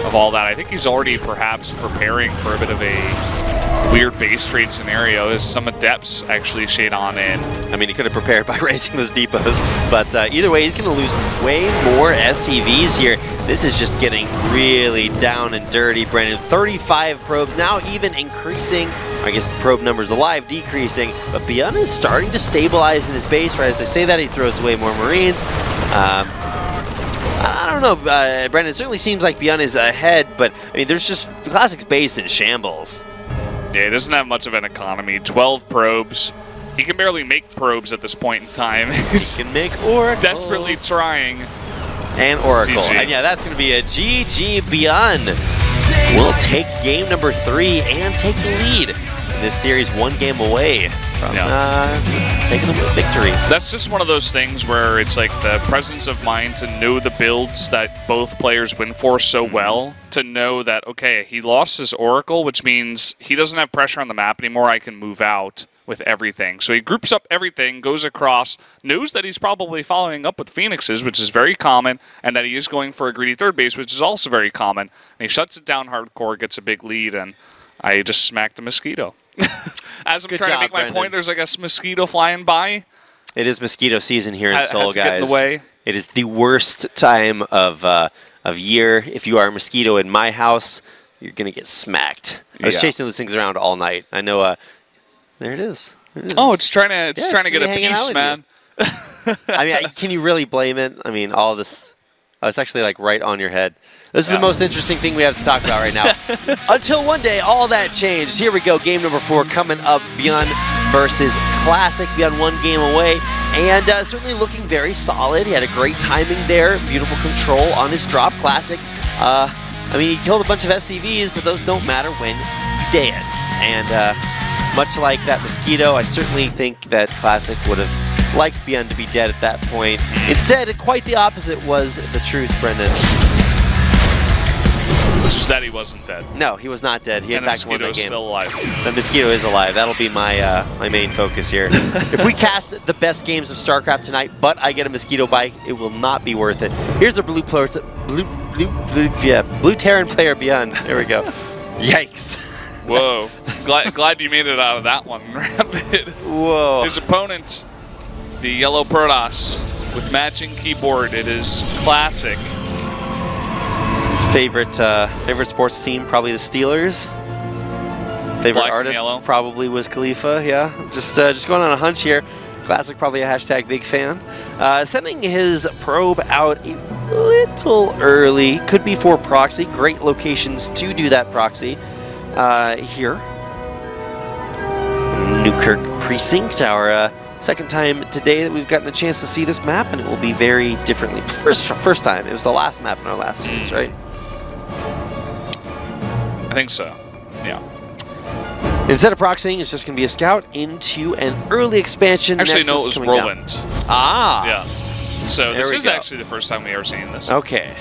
of all that. I think he's already perhaps preparing for a bit of a weird base trade scenario as some Adepts actually shade on in. I mean, he could have prepared by raising those depots, but either way, he's going to lose way more SCVs here. This is just getting really down and dirty, Brendan. 35 probes, now even increasing. I guess probe numbers alive, decreasing, but ByuN is starting to stabilize in his base, right? As they say that, he throws away more Marines. I don't know, Brendan, it certainly seems like ByuN is ahead, but I mean, there's just Classic's base in shambles. Yeah, he doesn't have much of an economy. 12 probes. He can barely make probes at this point in time. He can make oracles. Desperately trying. And Oracle. GG. And yeah, that's going to be a GG. ByuN will take game number 3 and take the lead in this series, 1 game away from taking the victory. That's just one of those things where it's like the presence of mind to know the builds that both players win for so well, to know that, okay, he lost his Oracle, which means he doesn't have pressure on the map anymore. I can move out with everything. So he groups up everything, goes across, knows that he's probably following up with Phoenixes, which is very common, and that he is going for a greedy third base, which is also very common. And he shuts it down hardcore, gets a big lead, and I just smacked a mosquito. As I'm trying to make my point, there's like a mosquito flying by. It is mosquito season here in Seoul, guys. Get in the way. It is the worst time of year. If you are a mosquito in my house, you're going to get smacked. I was chasing those things around all night. I know... there it is. Oh, it's trying to get a piece, man. I mean, can you really blame it? I mean, all this, it's actually like right on your head. This is the most interesting thing we have to talk about right now. Until one day, all that changed. Here we go, game number 4 coming up. ByuN versus Classic. ByuN 1 game away, and certainly looking very solid. He had a great timing there, beautiful control on his drop. Classic, I mean, he killed a bunch of SCVs, but those don't matter when you're dead. And much like that Mosquito, I certainly think that Classic would have liked ByuN to be dead at that point. Instead, quite the opposite was the truth, Brendan. Which is that he wasn't dead. No, he was not dead. He in fact won that game. The Mosquito is still alive. The Mosquito is alive. That'll be my my main focus here. If we cast the best games of StarCraft tonight, but I get a Mosquito bike, it will not be worth it. Here's the blue Terran player ByuN. There we go. Yikes. Whoa. glad you made it out of that one, Rapid. Whoa. His opponent, the yellow Protoss, with matching keyboard. It is Classic. Favorite sports team, probably the Steelers. Favorite Black artist probably was Khalifa. Yeah, just going on a hunch here. Classic, probably a hashtag big fan. Sending his probe out a little early. Could be for proxy. Great locations to do that proxy. Here, Newkirk Precinct, our second time today that we've gotten a chance to see this map, and it will be very differently. First time. It was the last map in our last series, right? I think so, yeah. Instead of proxying, it's just going to be a scout into an early expansion. Actually, no, it was Whirlwind. Ah! Yeah. So this is actually the first time we ever seen this. Okay.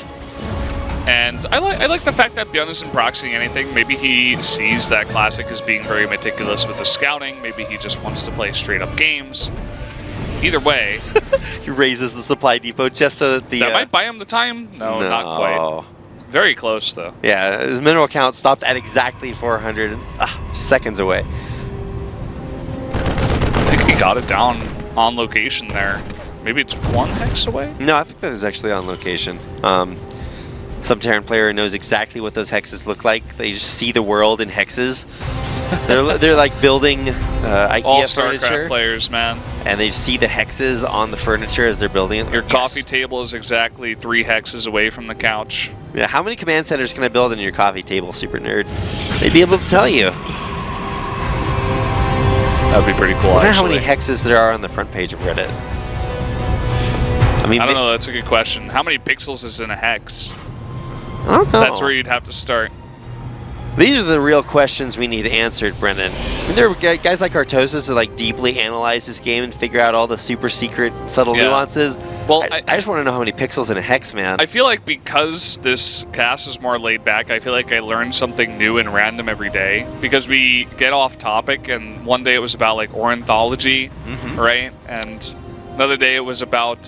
And I like the fact that ByuN isn't proxying anything. Maybe he sees that Classic as being very meticulous with the scouting. Maybe he just wants to play straight-up games. Either way. He raises the supply depot just so that the... That might buy him the time? No, not quite. Very close, though. Yeah, his mineral count stopped at exactly 400 seconds away. I think he got it down on location there. Maybe it's 1 hex away? No, I think that is actually on location. Some Terran player knows exactly what those hexes look like. They just see the world in hexes. They're like building IKEA all furniture. StarCraft players, man. And they see the hexes on the furniture as they're building it. Your coffee table is exactly 3 hexes away from the couch. Yeah, how many command centers can I build in your coffee table, Super Nerd? They'd be able to tell you. That would be pretty cool, I wonder actually. how many hexes there are on the front page of Reddit. I don't know, that's a good question. How many pixels is in a hex? I don't know. That's where you'd have to start. These are the real questions we need answered, Brendan. I mean, there are guys like Artosis that like deeply analyze this game and figure out all the super secret, subtle nuances. Well, I just want to know how many pixels in a hex, man. I feel like because this cast is more laid back, I feel like I learn something new and random every day. Because we get off topic, and one day it was about like ornithology, right? And another day it was about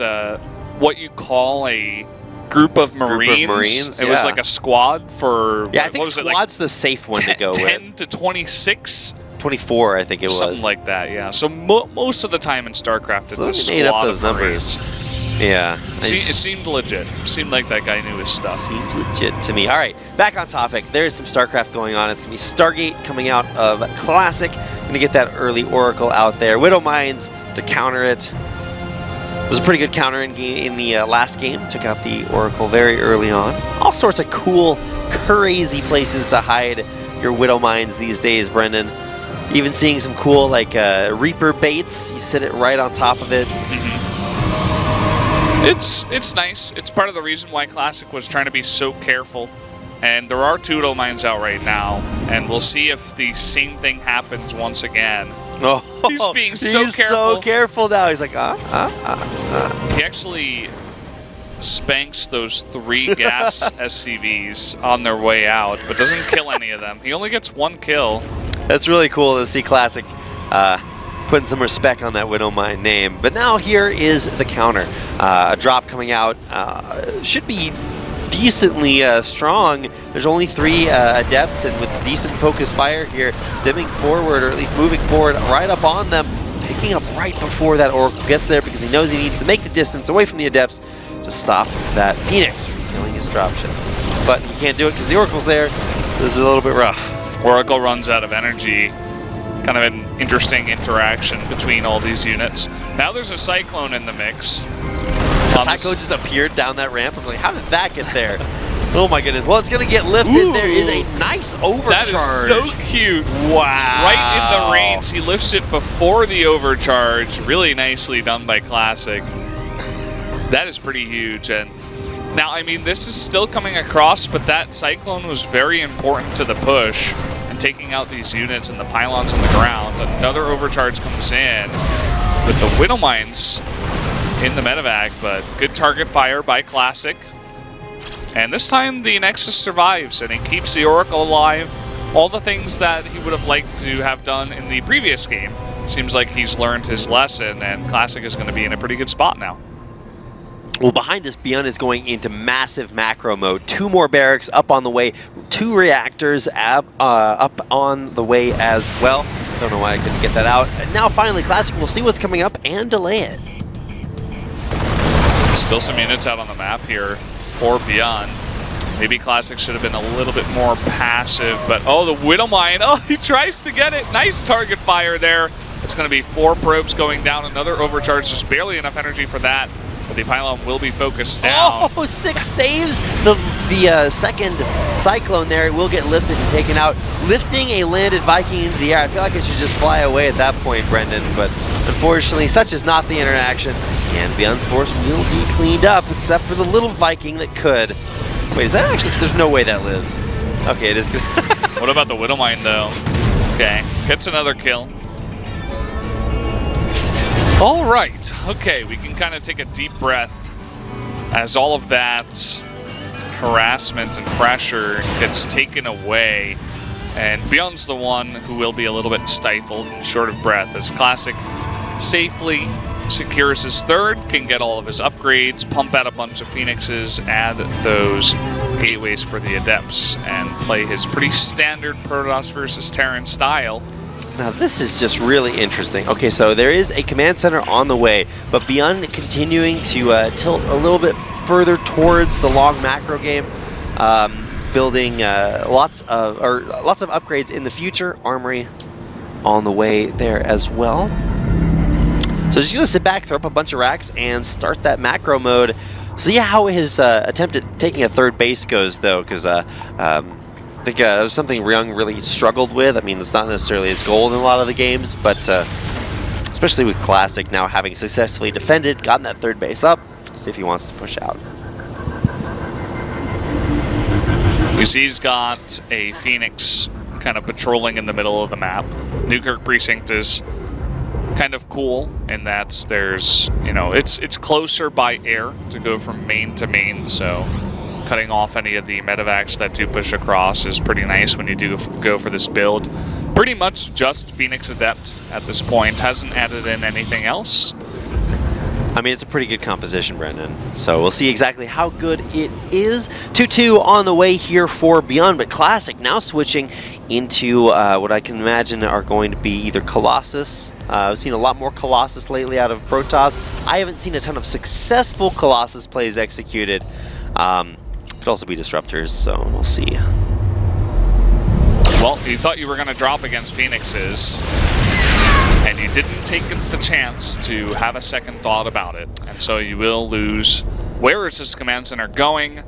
what you call a group of Marines. It was like a squad for... Yeah, I think squad's the safe one to go with. 10 to 26? 24, I think it was. Something like that, yeah. So most of the time in StarCraft, it's a squad made up those of numbers. Marines. Yeah. It seemed legit. Seemed like that guy knew his stuff. Seems legit to me. All right, back on topic. There is some StarCraft going on. It's going to be Stargate coming out of Classic. Going to get that early Oracle out there. Widow Mines to counter it. It was a pretty good counter in the last game. Took out the Oracle very early on. All sorts of cool, crazy places to hide your Widow Mines these days, Brendan. Even seeing some cool, like, Reaper baits. You sit it right on top of it. It's nice. It's part of the reason why Classic was trying to be so careful. And there are 2 Widow Mines out right now. And we'll see if the same thing happens once again. Oh, he's being so careful. So careful now. He's like, He actually spanks those 3 gas SCVs on their way out, but doesn't kill any of them. He only gets 1 kill. That's really cool to see Classic putting some respect on that Widow Mine name. But now here is the counter. A drop coming out. Should be decently strong. There's only 3 adepts, and with decent focus fire here, stimming forward, or at least moving forward right up on them, picking up right before that Oracle gets there because he knows he needs to make the distance away from the adepts to stop that Phoenix from killing his dropship. But he can't do it because the Oracle's there. This is a little bit rough. Oracle runs out of energy. kind of an interesting interaction between all these units. Now there's a Cyclone in the mix. Tycho just appeared down that ramp. I'm like, how did that get there? Oh my goodness. Well, it's going to get lifted. Ooh. There is a nice overcharge. That is so cute. Wow. Right in the range. He lifts it before the overcharge. Really nicely done by Classic. That is pretty huge. And now, I mean, this is still coming across, but that Cyclone was very important to the push and taking out these units and the pylons on the ground. Another overcharge comes in with the Widow Mines in the medevac, but good target fire by Classic. And this time the Nexus survives and he keeps the Oracle alive. All the things that he would have liked to have done in the previous game. Seems like he's learned his lesson, and Classic is going to be in a pretty good spot now. Well, behind this, ByuN is going into massive macro mode. 2 more barracks up on the way. 2 reactors up on the way as well. Don't know why I couldn't get that out. And now finally, Classic will see what's coming up and delay it. Still some units out on the map here for ByuN. Maybe Classic should have been a little bit more passive, but oh, the Widow Mine. Oh, he tries to get it. Nice target fire there. It's going to be 4 probes going down. Another overcharge, just barely enough energy for that. But the pylon will be focused down. Oh, 6 saves. The second Cyclone there will get lifted and taken out. Lifting a landed Viking into the air. I feel like it should just fly away at that point, Brendan. But unfortunately, such is not the interaction. And ByuN's force will be cleaned up, except for the little Viking that could. Wait, is that actually? There's no way that lives. Okay, it is good. What about the Widow Mine, though? Okay, gets another kill. All right, okay, we can kind of take a deep breath as all of that harassment and pressure gets taken away, and ByuN's the one who will be a little bit stifled and short of breath as Classic safely secures his 3rd, can get all of his upgrades, pump out a bunch of Phoenixes, add those gateways for the Adepts, and play his pretty standard Protoss versus Terran style. Now this is just really interesting. Okay, so there is a command center on the way, but ByuN continuing to tilt a little bit further towards the long macro game, building lots of upgrades in the future. Armory on the way there as well. So just gonna sit back, throw up a bunch of racks, and start that macro mode. See how his attempt at taking a 3rd base goes, though, because I think it was something Young really struggled with. I mean, it's not necessarily his goal in a lot of the games, but especially with Classic now having successfully defended, gotten that 3rd base up, see if he wants to push out. You see he's got a Phoenix kind of patrolling in the middle of the map. Newkirk Precinct is kind of cool in that there's, you know, it's closer by air to go from main to main, so cutting off any of the medevacs that do push across is pretty nice when you do go for this build. Pretty much just Phoenix Adept at this point, hasn't added in anything else. I mean, it's a pretty good composition, Brendan. So we'll see exactly how good it is. 2-2 on the way here for ByuN, but Classic now switching into what I can imagine are going to be either Colossus. I've seen a lot more Colossus lately out of Protoss. I haven't seen a ton of successful Colossus plays executed. Could also be Disruptors, so we'll see. Well, you thought you were going to drop against Phoenixes, and you didn't take the chance to have a second thought about it, and so you will lose. Where is this command center going?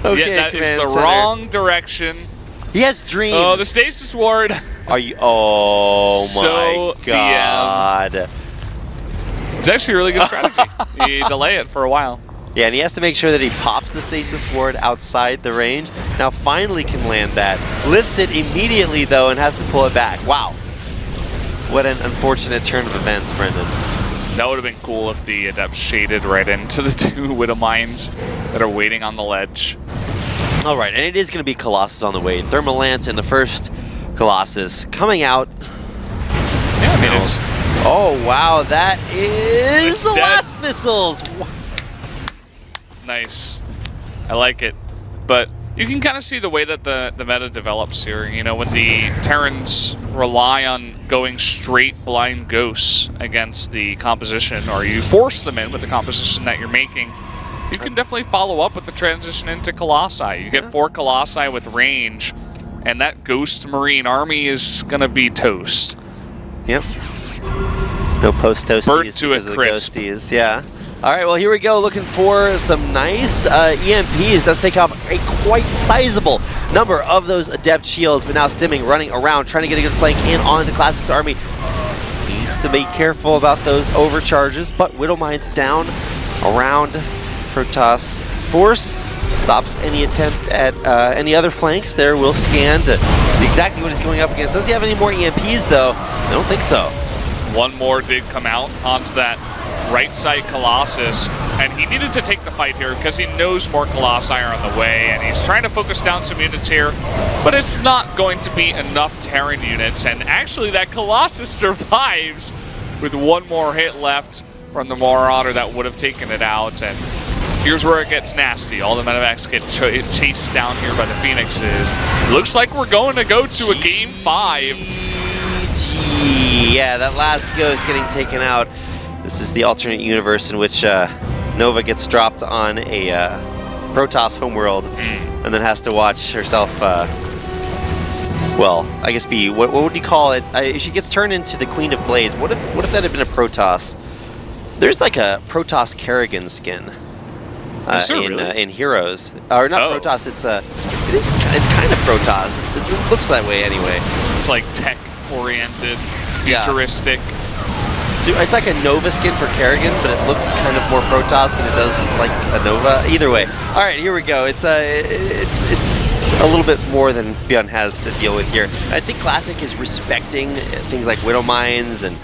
Okay, that is the wrong direction. He has dreams. Oh, the stasis ward. Are you? Oh So my God! It's actually a really good strategy. You delay it for a while. Yeah, and he has to make sure that he pops the stasis ward outside the range. Now finally can land that. Lifts it immediately, though, and has to pull it back. Wow. What an unfortunate turn of events, Brendan. That would have been cool if the Adept shaded right into the 2 Widow Mines that are waiting on the ledge. All right, and it is going to be Colossus on the way. Thermal Lance in the first Colossus coming out. Yeah, I mean, it's... Oh, wow, that is It's the dead. last missiles. Nice. I like it. But you can kind of see the way that the meta develops here. You know, when the Terrans rely on going straight blind ghosts against the composition, or you force them in with the composition that you're making, you can definitely follow up with the transition into Colossi. You get 4 Colossi with range, and that Ghost Marine army is going to be toast. Yep. No post toasties Burnt to a because of the crisp. ghosties. Yeah. All right, well, here we go, looking for some nice EMPs. Does take off a quite sizable number of those Adept shields, but now Stimming running around, trying to get a good flank in onto Classic's army. Needs to be careful about those overcharges, but Widowmine's down around Protoss Force. Stops any attempt at any other flanks there. Will scan to see exactly what he's going up against. Does he have any more EMPs, though? I don't think so. One more did come out onto that right side Colossus, and he needed to take the fight here because he knows more Colossi are on the way, and he's trying to focus down some units here, but it's not going to be enough Terran units, and actually that Colossus survives with one more hit left from the Marauder that would have taken it out, and here's where it gets nasty. All the medevacs get chased down here by the Phoenixes. Looks like we're going to go to a Game 5. Yeah, that last Ghost getting taken out. This is the alternate universe in which Nova gets dropped on a Protoss homeworld and then has to watch herself, well, I guess be, what would you call it? She gets turned into the Queen of Blades. What if that had been a Protoss? There's like a Protoss Kerrigan skin in Heroes. Or not Protoss, it's kind of Protoss. It looks that way anyway. It's like tech-oriented, futuristic. So it's like a Nova skin for Kerrigan, but it looks kind of more Protoss than it does like a Nova. Either way. All right, here we go. It's a little bit more than ByuN has to deal with here. I think Classic is respecting things like Widow Mines and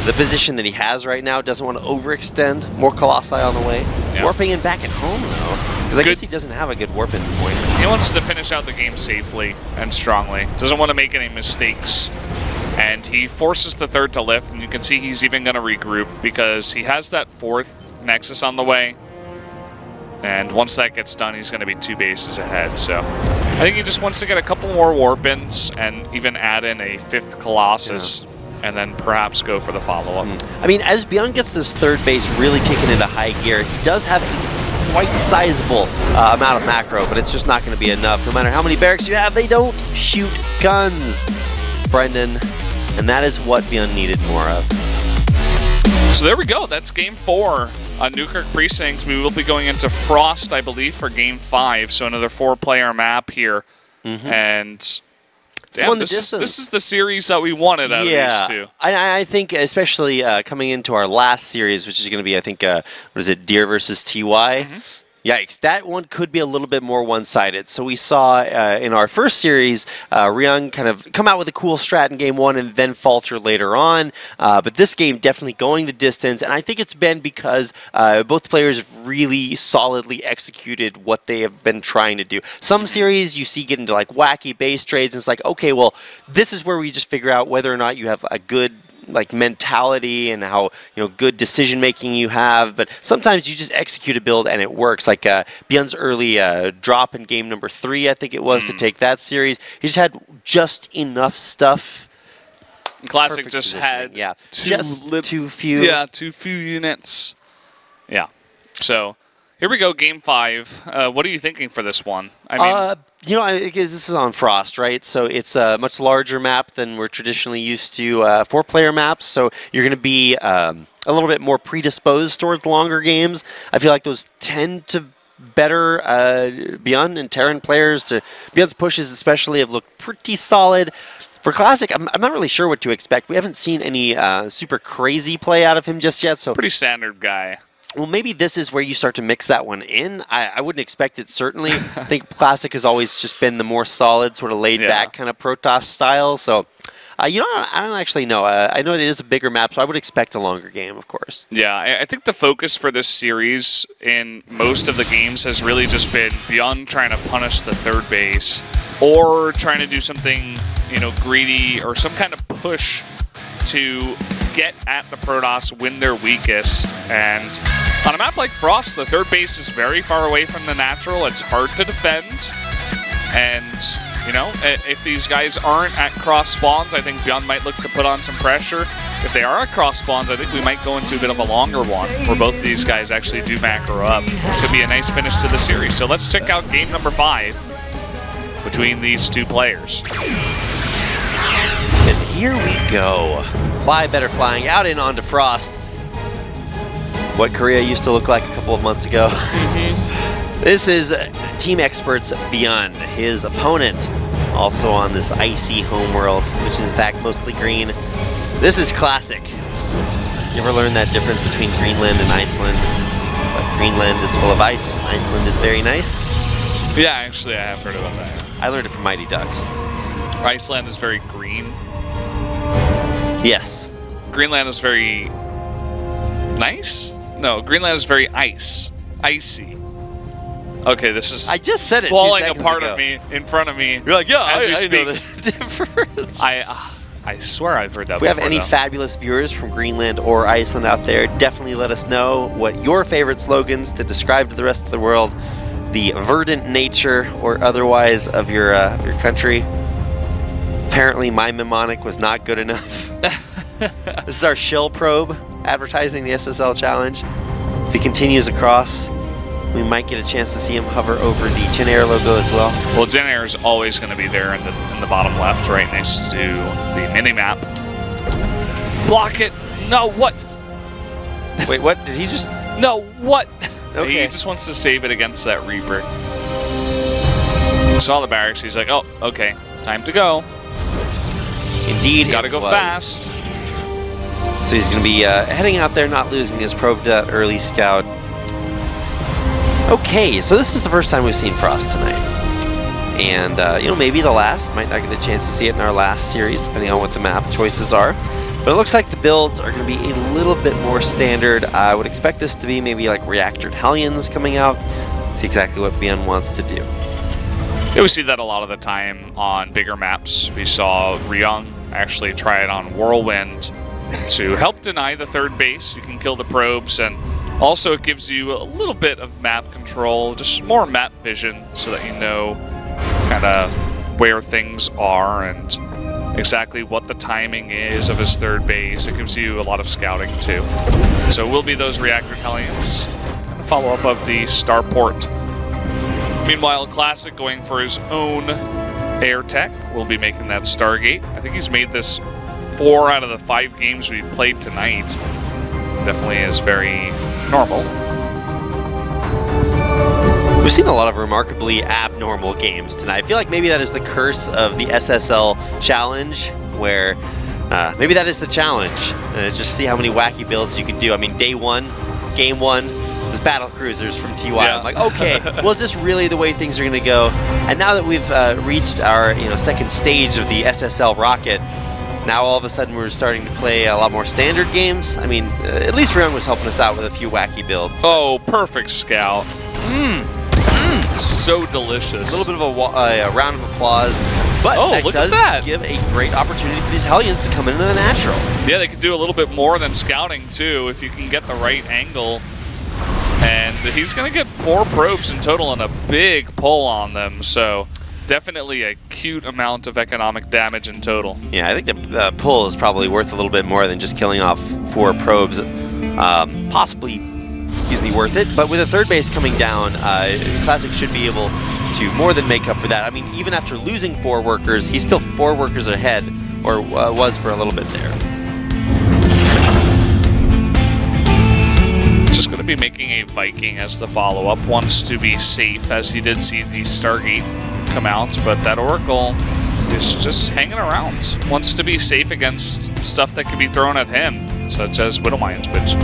the position that he has right now. Doesn't want to overextend. More Colossi on the way. Yep. Warping in back at home though, because I guess he doesn't have a good warp in point. He wants to finish out the game safely and strongly. Doesn't want to make any mistakes. And he forces the third to lift, and you can see he's even going to regroup because he has that fourth Nexus on the way. And once that gets done, he's going to be 2 bases ahead. So I think he just wants to get a couple more warp-ins and even add in a 5th Colossus, and then perhaps go for the follow-up. I mean, as ByuN gets this third base really kicking into high gear, he does have a quite sizable amount of macro, but it's just not going to be enough. No matter how many barracks you have, they don't shoot guns, Brendan. And that is what ByuN needed more of. So there we go. That's Game 4 on Newkirk Precincts. We will be going into Frost, I believe, for Game 5. So another 4-player map here. And damn, this is the series that we wanted out of these two. I think especially coming into our last series, which is going to be, I think, what is it, Deer versus TY? Yikes, that one could be a little bit more one-sided. So we saw in our first series, Ryung kind of come out with a cool strat in Game 1 and then falter later on. But this game definitely going the distance, and I think it's been because both players have really solidly executed what they have been trying to do. Some series you see get into like wacky base trades, and it's like, okay, well, this is where we just figure out whether or not you have a good like mentality and how good decision making you have, but sometimes you just execute a build and it works. Like ByuN's early drop in game number 3, I think it was, to take that series. He just had just enough stuff. Classic just had too few. Yeah, too few units. Yeah. So here we go, Game 5. What are you thinking for this one? I mean, this is on Frost, right? So it's a much larger map than we're traditionally used to 4-player maps. So you're going to be a little bit more predisposed towards longer games. I feel like those tend to better ByuN and Terran players. ByuN's pushes especially have looked pretty solid. For Classic, I'm not really sure what to expect. We haven't seen any super crazy play out of him just yet. So pretty standard guy. Well, maybe this is where you start to mix that one in. I wouldn't expect it, certainly. I think Classic has always just been the more solid, sort of laid-back kind of Protoss style. So, I don't actually know. I know it is a bigger map, so I would expect a longer game, of course. Yeah, I think the focus for this series in most of the games has really just been ByuN trying to punish the third base or trying to do something, greedy or some kind of push to get at the Protoss when they're weakest. And on a map like Frost, the third base is very far away from the natural. It's hard to defend. And, if these guys aren't at cross spawns, I think ByuN might look to put on some pressure. If they are at cross spawns, I think we might go into a bit of a longer one where both of these guys actually do macro up. Could be a nice finish to the series. So let's check out game number 5. between these two players. And here we go. Fly Better Flying out in onto Frost. What Korea used to look like a couple of months ago. This is Team Expert's ByuN. His opponent also on this icy homeworld, which is in fact mostly green. This is classic. You ever learn that difference between Greenland and Iceland? But Greenland is full of ice, Iceland is very nice. Yeah, actually I have heard about that. I learned it from Mighty Ducks. Iceland is very green. Yes. Greenland is very nice? No, Greenland is very icy. Okay, this is I just said it falling 2 seconds apart ago. of me in front of me. You're like, yeah, as we I speak. know the difference. I swear I've heard that If we have before, any though. fabulous viewers from Greenland or Iceland out there, definitely let us know what your favorite slogans to describe to the rest of the world the verdant nature or otherwise of your country. Apparently my mnemonic was not good enough. This is our shill probe advertising the SSL challenge. If he continues across, we might get a chance to see him hover over the Jin Air logo as well. Well, Jin Air is always going to be there in the bottom left, right next to the mini-map. Block it! No, what? Wait, what? Did he just... No, what? Okay. He just wants to save it against that Reaper. Saw the barracks, he's like, oh, okay, time to go. Indeed, Gotta it go was. fast. So he's going to be heading out there, not losing his probe to that early scout. Okay, so this is the first time we've seen Frost tonight. And, you know, maybe the last. Might not get a chance to see it in our last series, depending on what the map choices are. But it looks like the builds are going to be a little bit more standard. I would expect this to be maybe like Reactored Hellions coming out. See exactly what ByuN wants to do. Yeah, we see that a lot of the time on bigger maps. We saw Ro.1 actually try it on Whirlwind to help deny the third base. You can kill the probes, and also it gives you a little bit of map control, just more map vision, so that you know kind of where things are and exactly what the timing is of his third base. It gives you a lot of scouting too. So it will be those Reactored Hellions. And a follow-up of the Starport. Meanwhile, Classic going for his own air tech. Will be making that Stargate. I think he's made this 4 out of the 5 games we played tonight. Definitely is very normal. We've seen a lot of remarkably abnormal games tonight. I feel like maybe that is the curse of the SSL challenge, where maybe that is the challenge. Just see how many wacky builds you can do. I mean, day 1, game 1, there's battle cruisers from TY. Yeah. I'm like, okay, well, is this really the way things are going to go? And now that we've reached our second stage of the SSL rocket, now all of a sudden we're starting to play a lot more standard games. I mean, at least ByuN was helping us out with a few wacky builds. Oh, perfect scout. So delicious. A little bit of a round of applause. But that look does at that. give a great opportunity for these Hellions to come in a natural. Yeah, they could do a little bit more than scouting too if you can get the right angle. And he's going to get 4 probes in total and a big pull on them. So definitely a cute amount of economic damage in total. Yeah, I think the pull is probably worth a little bit more than just killing off 4 probes. Possibly, worth it. But with a third base coming down, Classic should be able to more than make up for that. I mean, even after losing 4 workers, he's still 4 workers ahead, or was for a little bit there. Just going to be making a Viking as the follow-up. Wants to be safe, as he did see the Stargate come out, but that Oracle is just hanging around. Wants to be safe against stuff that can be thrown at him, such as Widow Mines, which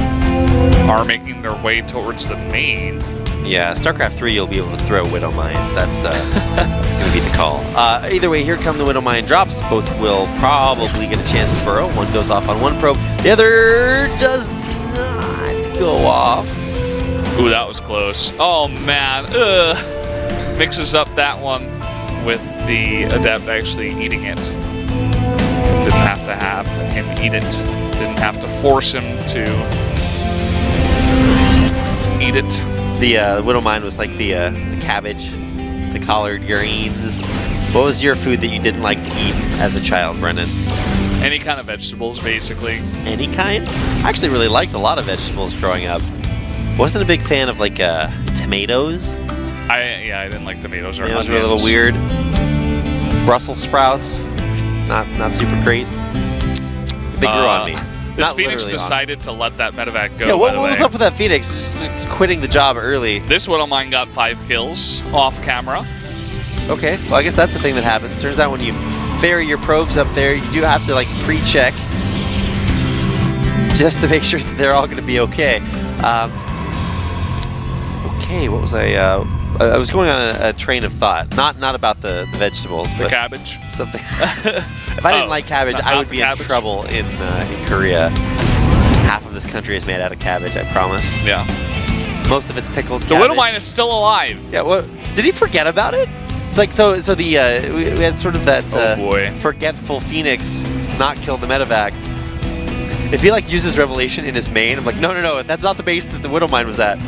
are making their way towards the main. Yeah, StarCraft 3 you'll be able to throw Widow Mines. That's going to be the call. Either way, here come the Widow Mine drops. Both will probably get a chance to burrow. One goes off on one probe. The other does not go off. Ooh, that was close. Oh, man. Ugh. Mixes up that one with the Adept actually eating it. Didn't have to have him eat it. Didn't have to force him to eat it. The Widow Mine was like the cabbage, the collard greens. What was your food that you didn't like to eat as a child, Brennan? Any kind of vegetables, basically. Any kind? I actually really liked a lot of vegetables growing up. Wasn't a big fan of like tomatoes. I didn't like tomatoes or Tomatoes onions. were a little weird. Brussels sprouts, not super great. They grew on me. This Not Phoenix literally decided to let that medevac go. Yeah, what by the was way. up with that Phoenix? Just quitting the job early. This one of mine got 5 kills off camera. Okay, well I guess that's the thing that happens. Turns out when you ferry your probes up there, you do have to like pre-check just to make sure that they're all going to be okay. Okay, what was I was going on a train of thought, not about the vegetables, The but cabbage. something. If I didn't like cabbage, I would be in cabbage. trouble in Korea. Half of this country is made out of cabbage, I promise. Yeah. Most of it's pickled The cabbage. Widow Mine is still alive. Yeah, what? Did he forget about it? It's like, so the, we had sort of that Oh, boy. forgetful Phoenix not kill the medevac. If he like uses Revelation in his main, I'm like, no, that's not the base that the Widow Mine was at.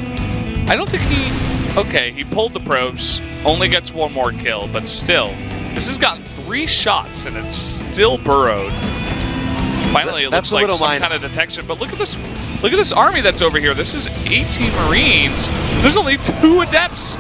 I don't think he... Okay, he pulled the probes, only gets 1 more kill, but still, this has gotten 3 shots and it's still burrowed. Finally, it That's looks like Widow some Mine. kind of detection, but look at this army that's over here. This is 18 Marines. There's only 2 Adepts.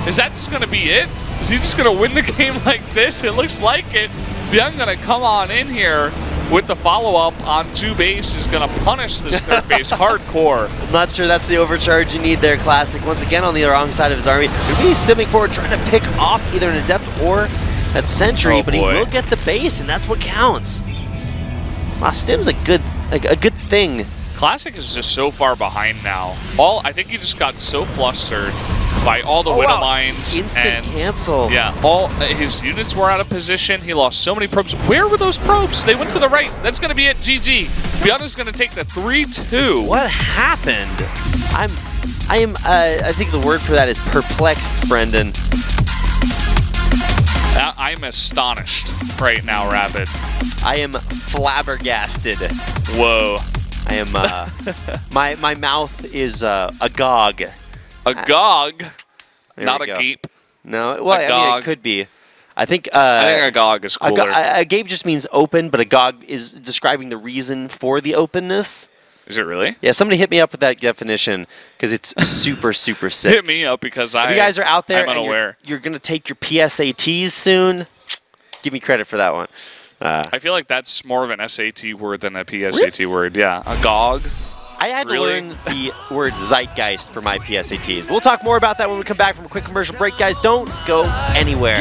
Is that just going to be it? Is he just going to win the game like this? It looks like it. ByuN going to come on in here with the follow-up on 2 base, is going to punish this third base hardcore. I'm not sure that's the overcharge you need there, Classic. Once again on the wrong side of his army. He's stimming forward, trying to pick off either an Adept or that Sentry, Oh, but he boy. will get the base, and that's what counts. Wow, Stim's a good thing. Classic is just so far behind now. I think he just got so flustered by all the Oh, Widow wow. Mines Instant and cancel. Yeah, all his units were out of position. He lost so many probes. Where were those probes? They went to the right. That's going to be it. GG. ByuN is going to take the 3-2. What happened? I think the word for that is perplexed, Brendan. I'm astonished right now, Rapid. I am flabbergasted. Whoa. I am. My mouth is agog. Agog, There not we a go. gape. No, well, I mean, Agog. it could be. I think. I think agog is cooler. A gape just means open, but agog is describing the reason for the openness. Is it really? Yeah, somebody hit me up with that definition because it's super sick. Hit me up because If you guys are out there I'm and unaware. you're going to take your PSATs soon, give me credit for that one. I feel like that's more of an SAT word than a PSAT word. Yeah, agog. I had to Really? learn the word zeitgeist for my PSATs. We'll talk more about that when we come back from a quick commercial break, guys. Don't go anywhere.